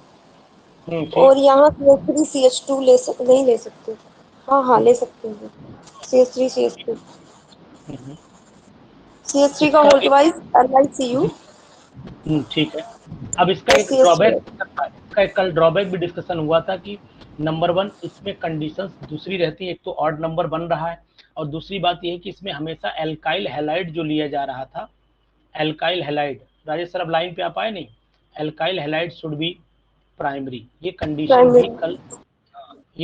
A: ठीक।
E: और यहाँ CH3 CH2 नहीं ले सकते। हाँ ले सकते हैं CH3 CH2 CH3 का होल ट्वाइस LiCu।
A: ठीक है। अब इसका एक कल ड्रॉबैक भी डिस्कशन हुआ था कि नंबर 1 इसमें कंडीशंस दूसरी रहती है, एक तो ऑड नंबर बन रहा है और दूसरी बात यह है कि इसमें हमेशा एल्काइल हैलाइड जो लिया जा रहा था, एल्काइल हैलाइड, राजेश सर अब लाइन पे आप आए नहीं, alkyl halide should be primary, ये कंडीशन भी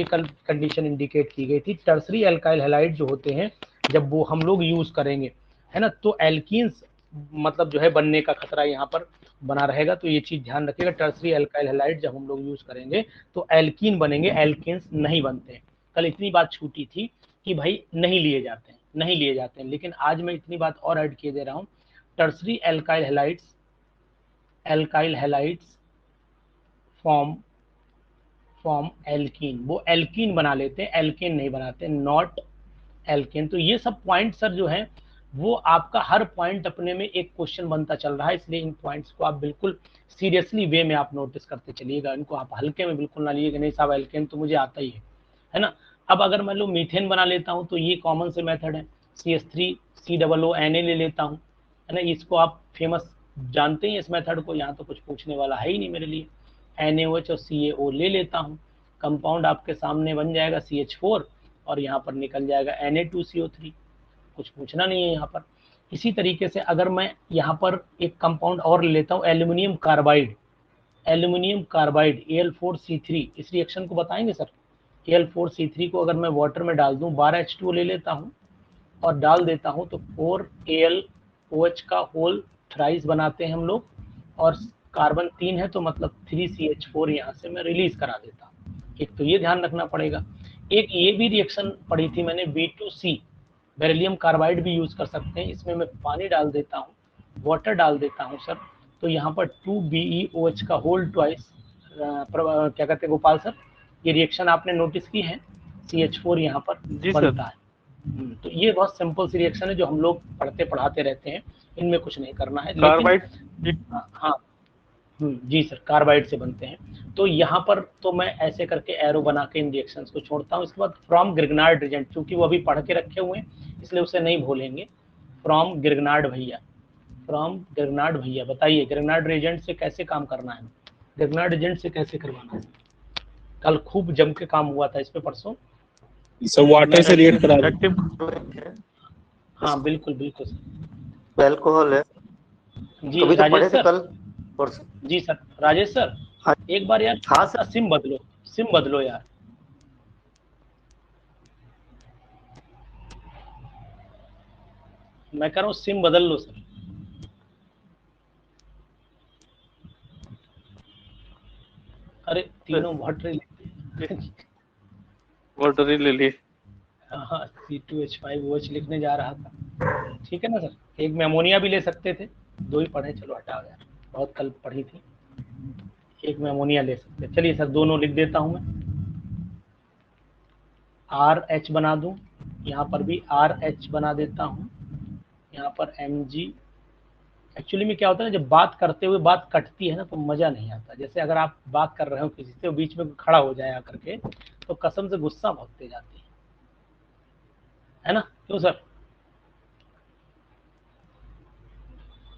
A: कल कंडीशन इंडिकेट की गई थी। टर्सरी एल्काइल हैलाइड जो होते हैं जब वो हम लोग यूज करेंगे है ना, तो एल्कीन्स मतलब जो है बनने का खतरा यहाँ पर बना रहेगा, तो ये चीज ध्यान रखिएगा। टर्सरी एल्काइल हैलाइड जब हम लोग यूज करेंगे तो एल्कीन बनेंगे, एल्कीन्स नहीं बनते हैं। कल इतनी बात छूटी थी कि भाई नहीं लिए जाते हैं, लेकिन आज मैं इतनी बात और ऐड किए दे रहा हूँ। Tertiary alkyl halides form alkene, वो एल्कीन बना लेते हैं, एल्केन नहीं बनाते, नॉट एल्केन। तो ये सब पॉइंट सर जो है वो आपका हर पॉइंट अपने में एक क्वेश्चन बनता चल रहा है, इसलिए इन पॉइंट्स को आप बिल्कुल सीरियसली वे में आप नोटिस करते चलिएगा, इनको आप हल्के में बिल्कुल ना लीजिएगा, नहीं साहब एल्केन तो मुझे आता ही है ना। अब अगर मान लो मीथेन बना लेता हूँ तो ये कॉमन से मेथड है, CH3COO ले लेता हूँ, है ना, इसको आप फेमस जानते हैं इस मेथड को, यहाँ तो कुछ पूछने वाला है ही नहीं मेरे लिए। NaOH और CaO ले लेता हूँ, कंपाउंड आपके सामने बन जाएगा CH4 और यहाँ पर निकल जाएगा Na2CO3, कुछ पूछना नहीं है यहाँ पर। इसी तरीके से अगर मैं यहाँ पर एक कंपाउंड और ले लेता हूँ, एल्यूमिनियम कार्बाइड Al4C3, इस रिएक्शन को बताएंगे सर। Al4C3 को अगर मैं वाटर में डाल दूँ, 12H2O ले लेता हूँ और डाल देता हूँ तो 4AlOH का होल थ्राइस बनाते हैं हम लोग, और कार्बन 3 है तो मतलब 3CH4 यहाँ से मैं रिलीज करा देता हूँ। एक तो ये ध्यान रखना पड़ेगा। एक ये भी रिएक्शन पढ़ी थी मैंने, B2C, बेरिलियम कार्बाइड भी यूज कर सकते हैं, इसमें मैं पानी डाल देता हूँ, वाटर डाल देता हूँ सर, तो यहाँ पर 2BeOH का होल ट्वाइस, क्या कहते हैं गोपाल सर, ये रिएक्शन आपने नोटिस की है, CH4 यहाँ पर बनता है। तो ये बहुत सिंपल सी रिएक्शन है जो हम लोग पढ़ते पढ़ाते रहते हैं, इनमें कुछ नहीं करना है। लेकिन हाँ जी सर, कार्बाइड से बनते हैं। तो यहाँ पर तो मैं ऐसे करके एरो बना के इन रिएक्शंस को छोड़ता हूँ। इसके बाद फ्रॉम गिरगनार्ड रिजेंट, क्योंकि वो अभी पढ़ के रखे हुए हैं इसलिए उसे नहीं भूलेंगे। फ्रॉम गिरगनार्ड भैया, फ्रॉम गिरगनार्ड भैया बताइए गिरगनार्ड रिजेंट से कैसे काम करना है, गिरगनार्ड रिजेंट से कैसे करवाना है। कल खूब जम के काम हुआ था इस पे परसों।
B: सब वाटर से रिएक्ट करा दो।
A: हाँ बिल्कुल बिल्कुल सर।
H: अल्कोहल है,
A: जी
H: कभी तो पढ़े
A: राजेश
H: थे
A: सर।
H: कल परसों।
A: जी सर राजेश सर,
H: हाँ
A: एक बार यार
H: हाँ सर।
A: सिम बदलो, सिम बदलो यार। मैं कह रहा हूँ सिम बदल लो सर। अरे तीनों वाटर
C: वाटर ही ले लिए।
A: हाँ C2H5OH लिखने जा रहा था। ठीक है ना सर, एक में अमोनिया भी ले सकते थे, दो ही पढ़े, चलो हटा यार, बहुत कल पढ़ी थी। एक में अमोनिया ले सकते, चलिए सर दोनों लिख देता हूँ मैं। RH बना दूं, यहाँ पर भी RH बना देता हूँ, यहाँ पर Mg। एक्चुअली में क्या होता है ना, जब बात करते हुए बात कटती है ना तो मजा नहीं आता। जैसे अगर आप बात कर रहे हो किसी से, बीच में खड़ा हो जाए आकर के, तो कसम से गुस्सा बहुत तेज आती है ना, क्यों सर?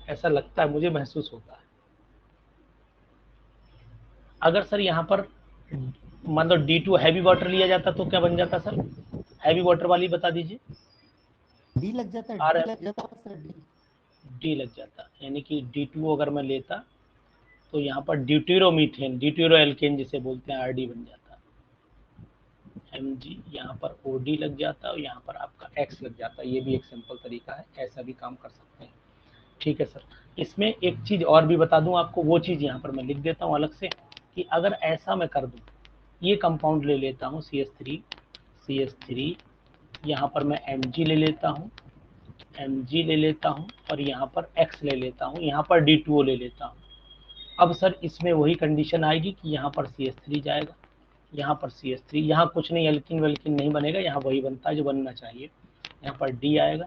A: ऐसा लगता है, मुझे महसूस होता है। अगर सर यहाँ पर मतलब D2 हैवी वाटर लिया जाता तो क्या बन जाता सर? हैवी वाटर वाली बता दीजिए।
H: डी लग जाता है,
A: आर
H: डी लग जाता है सर, डी।
A: डी लग जाता, यानी कि D2 अगर मैं लेता तो यहाँ पर ड्यूटेरोमीथेन, ड्यूटेरो एल्केन जिसे बोलते हैं, RD बन जाता। Mg यहाँ पर OD लग जाता और यहाँ पर आपका X लग जाता। ये भी एक सिंपल तरीका है, ऐसा भी काम कर सकते हैं। ठीक है सर, इसमें एक चीज़ और भी बता दूं आपको, वो चीज़ यहाँ पर मैं लिख देता हूँ अलग से, कि अगर ऐसा मैं कर दूं, ये कंपाउंड ले लेता हूँ CH3, यहाँ पर मैं Mg ले लेता हूँ, Mg ले लेता हूँ और यहाँ पर X ले लेता हूँ, यहाँ पर D2O ले लेता हूँ। अब सर इसमें वही कंडीशन आएगी कि यहाँ पर CH3 जाएगा, यहाँ पर CH3, यहाँ कुछ नहीं, एल्किन वेल्किन नहीं बनेगा, यहाँ वही बनता है जो बनना चाहिए। यहाँ पर D आएगा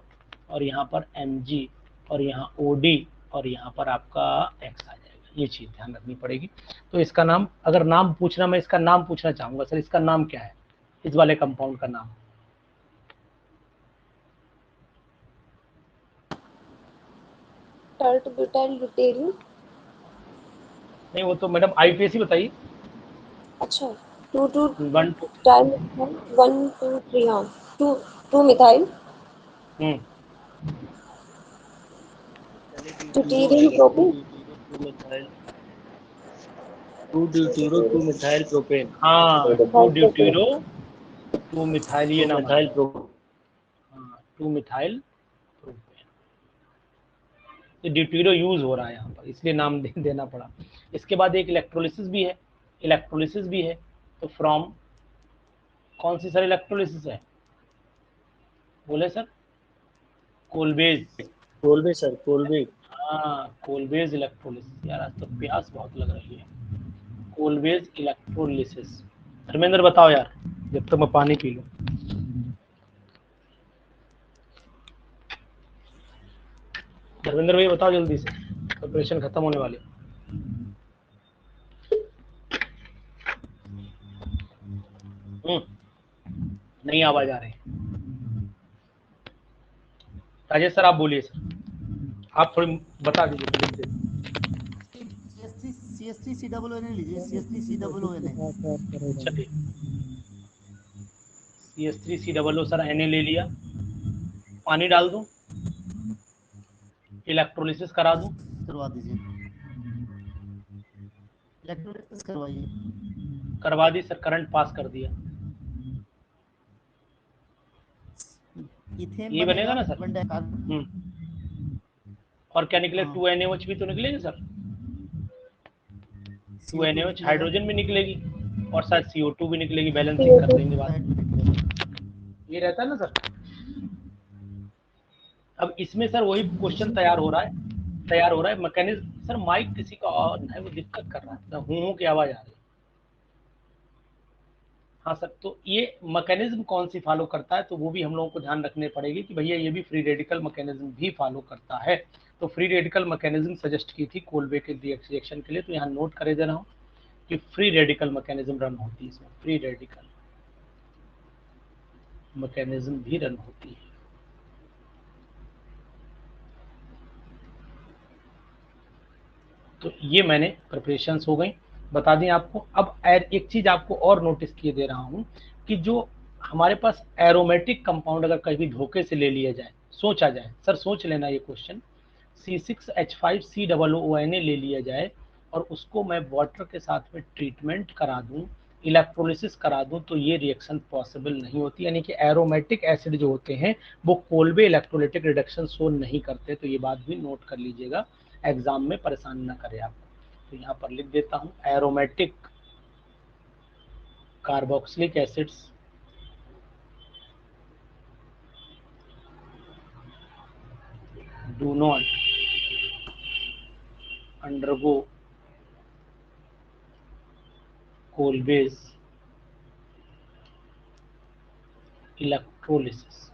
A: और यहाँ पर Mg और यहाँ OD और यहाँ पर आपका X आ जाएगा। ये चीज़ ध्यान रखनी पड़ेगी। तो इसका नाम, अगर नाम पूछना, मैं इसका नाम पूछना चाहूँगा सर, इसका नाम क्या है, इस वाले कंपाउंड का नाम?
E: Tert butyl deuterium.
A: नहीं वो तो मैडम IPAC ही बताइए।
E: अच्छा, 2
A: 1 2
E: टाइम 1 2 3, हाँ 2 methyl deuterium propane.
I: 2 methyl propane.
A: हाँ 2 ड्यूटेरो 2 मिथाइल, ये नाम
I: मिथाइल
A: हाँ 2 मिथाइल प्रोपेन। तो ड्यूटेरो यूज हो रहा है यहाँ पर, इसलिए नाम देना पड़ा। इसके बाद एक इलेक्ट्रोलिसिस भी है, तो फ्रॉम कौन सी सर इलेक्ट्रोलिसिस है, बोले सर? कोलबेज
I: सर कोलबेज।
A: हाँ कोलबेज इलेक्ट्रोलिसिस। यार आज तो प्यास बहुत लग रही है। कोलबेज इलेक्ट्रोलिसिस। धर्मेंद्र बताओ यार, जब तक मैं पानी पी लूं। धर्मेंद्र भाई बताओ जल्दी से, प्रिपरेशन खत्म होने वाली। नहीं आवाज आ रही। राजेश सर आप बोलिए सर, आप थोड़ी बता दीजिए।
H: CH3COON लीजिए, CH3COON।
A: चलिए CH3COO सर Na ले लिया, पानी डाल दूं, इलेक्ट्रोलिसिस करा दूं?
H: करवा दीजिए, इलेक्ट्रोलिसिस करवाइए।
A: करवा दी सर, करंट पास कर दिया।
H: इथेन
A: ये बनेगा ना सर? और क्या निकले? 2NaOH भी तो निकलेगी सर, 2NaOH हाइड्रोजन भी निकलेगी और शायद CO2 भी निकलेगी, बैलेंसिंग कर देंगे बाद। ये रहता है ना सर। अब इसमें सर वही क्वेश्चन तैयार हो रहा है मैकेनिज्म। सर माइक किसी का ऑन है, वो दिक्कत कर रहा है, हूं की आवाज आ रही है। हाँ सर, तो ये मैकेनिज्म कौन सी फॉलो करता है, तो वो भी हम लोगों को ध्यान रखने पड़ेगी कि भैया ये भी फ्री रेडिकल मैकेनिज्म भी फॉलो करता है। तो फ्री रेडिकल मैकेनिज्म सजेस्ट की थी कोल्बे के रिएक्शन के लिए, तो यहाँ नोट करे दे रहा हूँ कि फ्री रेडिकल मैकेनिज्म रन होती है इसमें, फ्री रेडिकल मैकेनिज्म भी रन होती है। तो ये मैंने प्रिपरेशंस हो गई, बता दें आपको। अब एक चीज आपको और नोटिस किए दे रहा हूं कि जो हमारे पास एरोमेटिक कंपाउंड अगर कभी धोखे से ले लिया जाए, सोचा जाए, सर सोच लेना ये क्वेश्चन, C6H5COONA ले लिया जाए और उसको मैं वाटर के साथ में ट्रीटमेंट करा दूं, इलेक्ट्रोलिसिस करा दूं, तो ये रिएक्शन पॉसिबल नहीं होती। यानी कि एरोमेटिक एसिड जो होते हैं वो कोल्बे इलेक्ट्रोलाइटिक रिडक्शन शो नहीं करते। तो ये बात भी नोट कर लीजिएगा, एग्जाम में परेशान ना करे आपको। तो यहाँ पर लिख देता हूँ, aromatic carboxylic acids do not undergo Kolbe's electrolysis.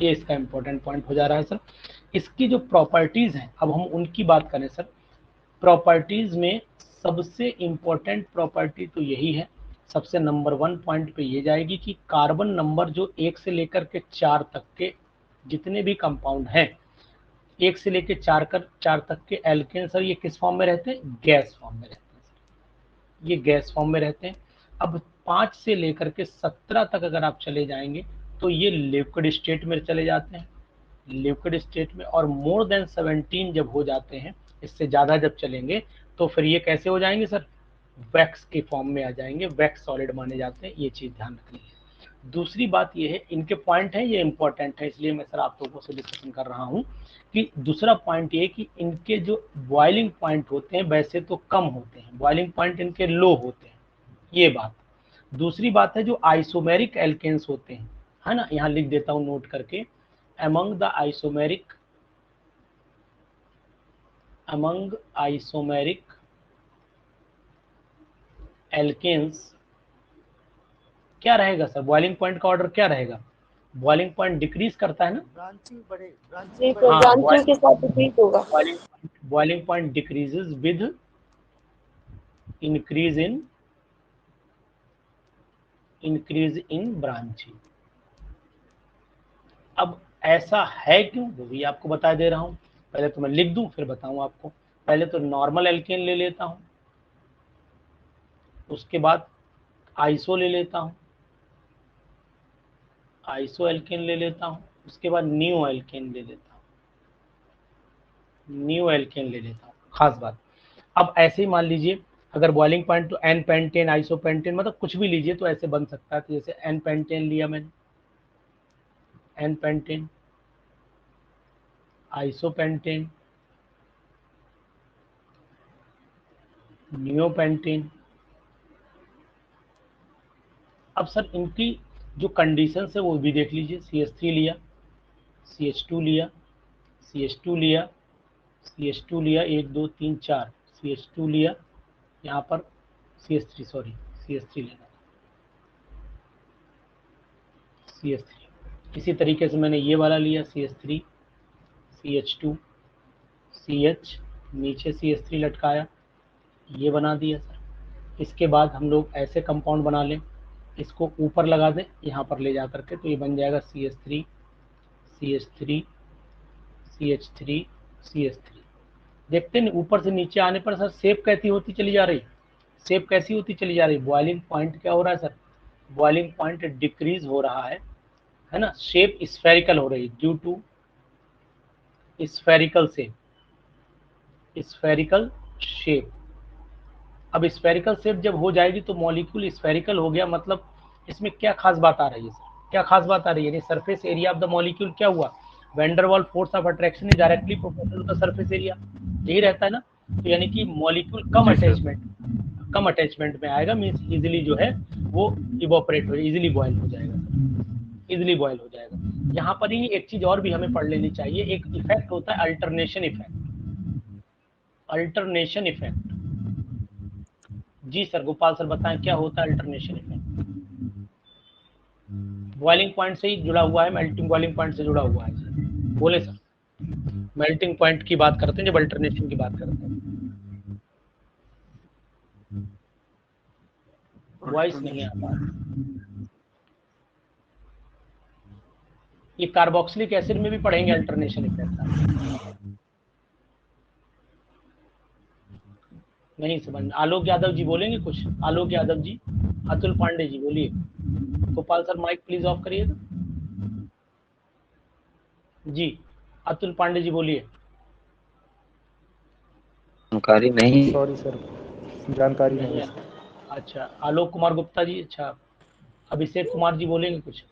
A: ये इसका इंपॉर्टेंट पॉइंट हो जा रहा है सर। इसकी जो प्रॉपर्टीज हैं, अब हम उनकी बात करें सर। प्रॉपर्टीज में सबसे इंपॉर्टेंट प्रॉपर्टी तो यही है, सबसे नंबर 1 पॉइंट पे ये जाएगी कि कार्बन नंबर जो 1 से लेकर के 4 तक के जितने भी कंपाउंड हैं, 1 से लेकर 4 तक के एल्केन सर, ये किस फॉर्म में रहते हैं? गैस फॉर्म में रहते हैं सर, ये गैस फॉर्म में रहते हैं। अब 5 से लेकर के 17 तक अगर आप चले जाएंगे तो ये लिक्विड स्टेट में चले जाते हैं, लिक्विड स्टेट में। और मोर देन 17 जब हो जाते हैं, इससे ज़्यादा जब चलेंगे तो फिर ये कैसे हो जाएंगे सर? वैक्स के फॉर्म में आ जाएंगे, वैक्स सॉलिड माने जाते हैं। ये चीज़ ध्यान रखनी है। दूसरी बात ये है, इनके पॉइंट हैं ये इंपॉर्टेंट है, इसलिए मैं सर आप लोगों से डिस्कशन कर रहा हूँ कि दूसरा पॉइंट ये कि इनके जो बॉइलिंग पॉइंट होते हैं वैसे तो कम होते हैं, बॉइलिंग पॉइंट इनके लो होते हैं, ये बात। दूसरी बात है जो आइसोमेरिक एल्केन्स होते हैं, है ना, यहाँ लिख देता हूँ नोट करके, among isomeric alkanes क्या रहेगा सर? बॉइलिंग पॉइंट का ऑर्डर क्या रहेगा? बॉइलिंग पॉइंट डिक्रीज करता है ना,
H: ब्रांचिंग बढ़े,
E: जी, तो ब्रांचिंग के साथ डिक्रीज होगा।
A: Boiling point decreases with increase in branching. अब ऐसा है क्यों, वो भी आपको बता दे रहा हूँ। पहले तो मैं लिख दूं फिर बताऊं आपको। पहले तो नॉर्मल एल्केन ले लेता हूं, उसके बाद आइसो ले लेता हूं, आइसो एल्केन ले लेता हूं, उसके बाद न्यू एल्केन ले लेता हूं, न्यू एल्केन ले लेता हूं। खास बात, अब ऐसे ही मान लीजिए अगर बॉइलिंग पॉइंट तो एन पेंटेन, आइसो पेंटेन, मतलब कुछ भी लीजिए तो ऐसे बन सकता है। तो जैसे एन पेंटेन लिया मैंने, n pentane, iso pentane, neo pentane. अब सर इनकी जो कंडीशन है वो भी देख लीजिए। CH3 लिया, CH2 लिया, CH2 लिया, CH2 लिया, 1 2 3 4 CH2 लिया, यहाँ पर CH3 लेना, CH3। इसी तरीके से मैंने ये वाला लिया, CH3, CH2, CH, नीचे CH3 लटकाया, ये बना दिया सर। इसके बाद हम लोग ऐसे कंपाउंड बना लें, इसको ऊपर लगा दें यहाँ पर ले जा करके, तो ये बन जाएगा CH3, CH3, CH3, CH3। देखते हैं ऊपर से नीचे आने पर सर शेप कैसी होती चली जा रही, शेप कैसी होती चली जा रही। बॉइलिंग पॉइंट क्या हो रहा है सर? बॉइलिंग पॉइंट डिक्रीज हो रहा है ना। शेप स्फेरिकल हो रही due to spherical shape, spherical shape. अब स्फेरिकल शेप जब हो जाएगी तो मॉलिक्यूल स्फेरिकल हो गया, मतलब इसमें क्या खास बात आ रही है सर? क्या खास बात आ रही है? यानी surface area of the molecule क्या हुआ? Van der Waals force of attraction is directly proportional to the surface area, यही रहता है ना। तो यानी कि मॉलिक्यूल कम अटैचमेंट में आएगा, मींस इजीली जो है वो इवोपरेट हो, इजीली बॉयल हो जाएगा, इजीली बॉयल हो जाएगा। यहाँ पर ही एक चीज और भी हमें पढ़ लेनी चाहिए, एक इफेक्ट होता है अल्टरनेशन इफेक्ट। अल्टरनेशन इफेक्ट जी सर, गोपाल सर बताएं क्या होता है अल्टरनेशन इफेक्ट? बॉइलिंग पॉइंट से ही जुड़ा हुआ है, मेल्टिंग बॉइलिंग पॉइंट से जुड़ा हुआ है सर। बोले सर, मेल्टिंग पॉइंट की बात करते हैं जब अल्टरनेशन की बात करते हैं। वॉइस नहीं आता। ये कार्बोक्सिलिक एसिड में भी पढ़ेंगे अल्टरनेशन इफेक्ट। नहीं समझ। आलोक यादव जी बोलेंगे कुछ? आलोक यादव जी, अतुल पांडे जी बोलिए। Gopal sir mic please off करिए जी। अतुल पांडे जी बोलिए।
J: जानकारी नहीं।
D: सॉरी सर, जानकारी नहीं है।
A: अच्छा, आलोक कुमार गुप्ता जी। अच्छा, अभिषेक कुमार जी बोलेंगे कुछ?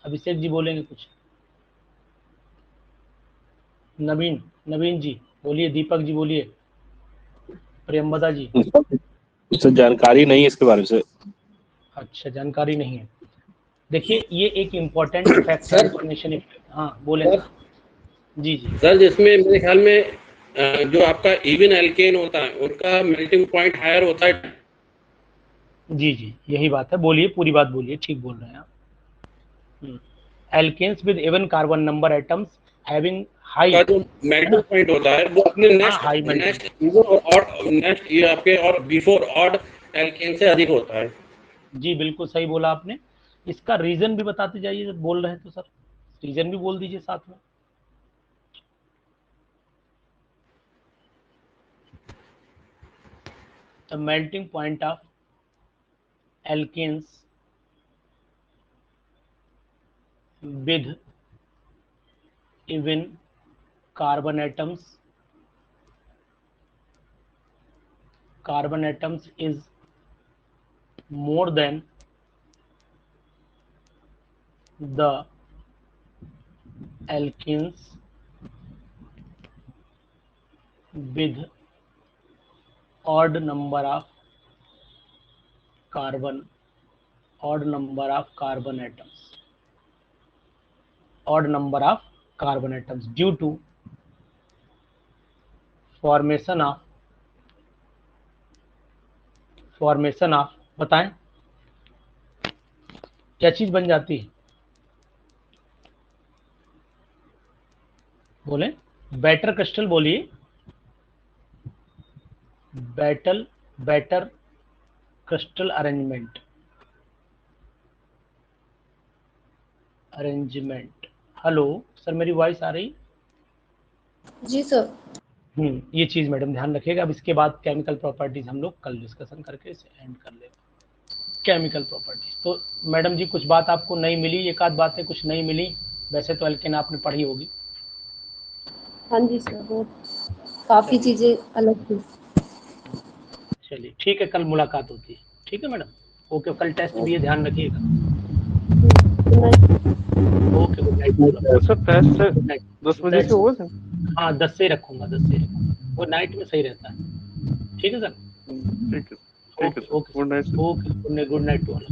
A: अभिषेक जी बोलेंगे कुछ? नवीन जी बोलिए। दीपक जी बोलिए। प्रियंवदा जी।
B: सर जानकारी नहीं इसके बारे में सर।
A: अच्छा, जानकारी नहीं है। देखिए ये एक इम्पोर्टेंट फैक्ट है अल्टरनेशन इफेक्ट। हाँ बोले जी।
K: सर जिसमें मेरे ख्याल में जो आपका इवन एल्केन होता है उनका मेल्टिंग पॉइंट हायर होता है।
A: जी यही बात है। बोलिए, पूरी बात बोलिए, ठीक बोल रहे हैं आप। Alkanes with even carbon number atoms having high
K: का जो मेल्टिंग पॉइंट होता है वो अपने नेक्स्ट ये आपके और बिफोर ऑड एल्केन से अधिक होता है।
A: जी बिल्कुल सही बोला आपने। इसका रीजन भी बताते जाइए जब बोल रहे हैं तो सर, रीजन भी बोल दीजिए साथ में। The melting point of alkenes with even carbon atoms is more than the alkenes with odd number of carbon atoms due to formation of बताएं क्या चीज बन जाती है? बोले बेटर क्रिस्टल। बोलिए better crystal arrangement. Hello sir, मेरी वॉइस आ रही?
E: जी सर।
A: ये चीज मैडम ध्यान रखिएगा। अब इसके बाद केमिकल प्रॉपर्टीज हम लोग कल डिस्कशन करके इसे एंड कर लेंगे। केमिकल प्रॉपर्टीज तो मैडम जी कुछ बात आपको नहीं मिली, एक आध बातें कुछ नहीं मिली, वैसे तो एल्केन आपने पढ़ी होगी।
E: हाँ जी सर, वो काफी चीजें अलग थी।
A: चलिए ठीक है, कल मुलाकात होती है। ठीक है मैडम, ओके। कल टेस्ट भी है, ध्यान रखिएगा। Okay, good night.
C: Sir test 10 बजे से होगा सर?
A: हाँ 10 से रखूंगा, 10 से रखूंगा। वो नाइट में सही रहता है। ठीक है सर।
C: ठीक है।
A: Okay, good night to all.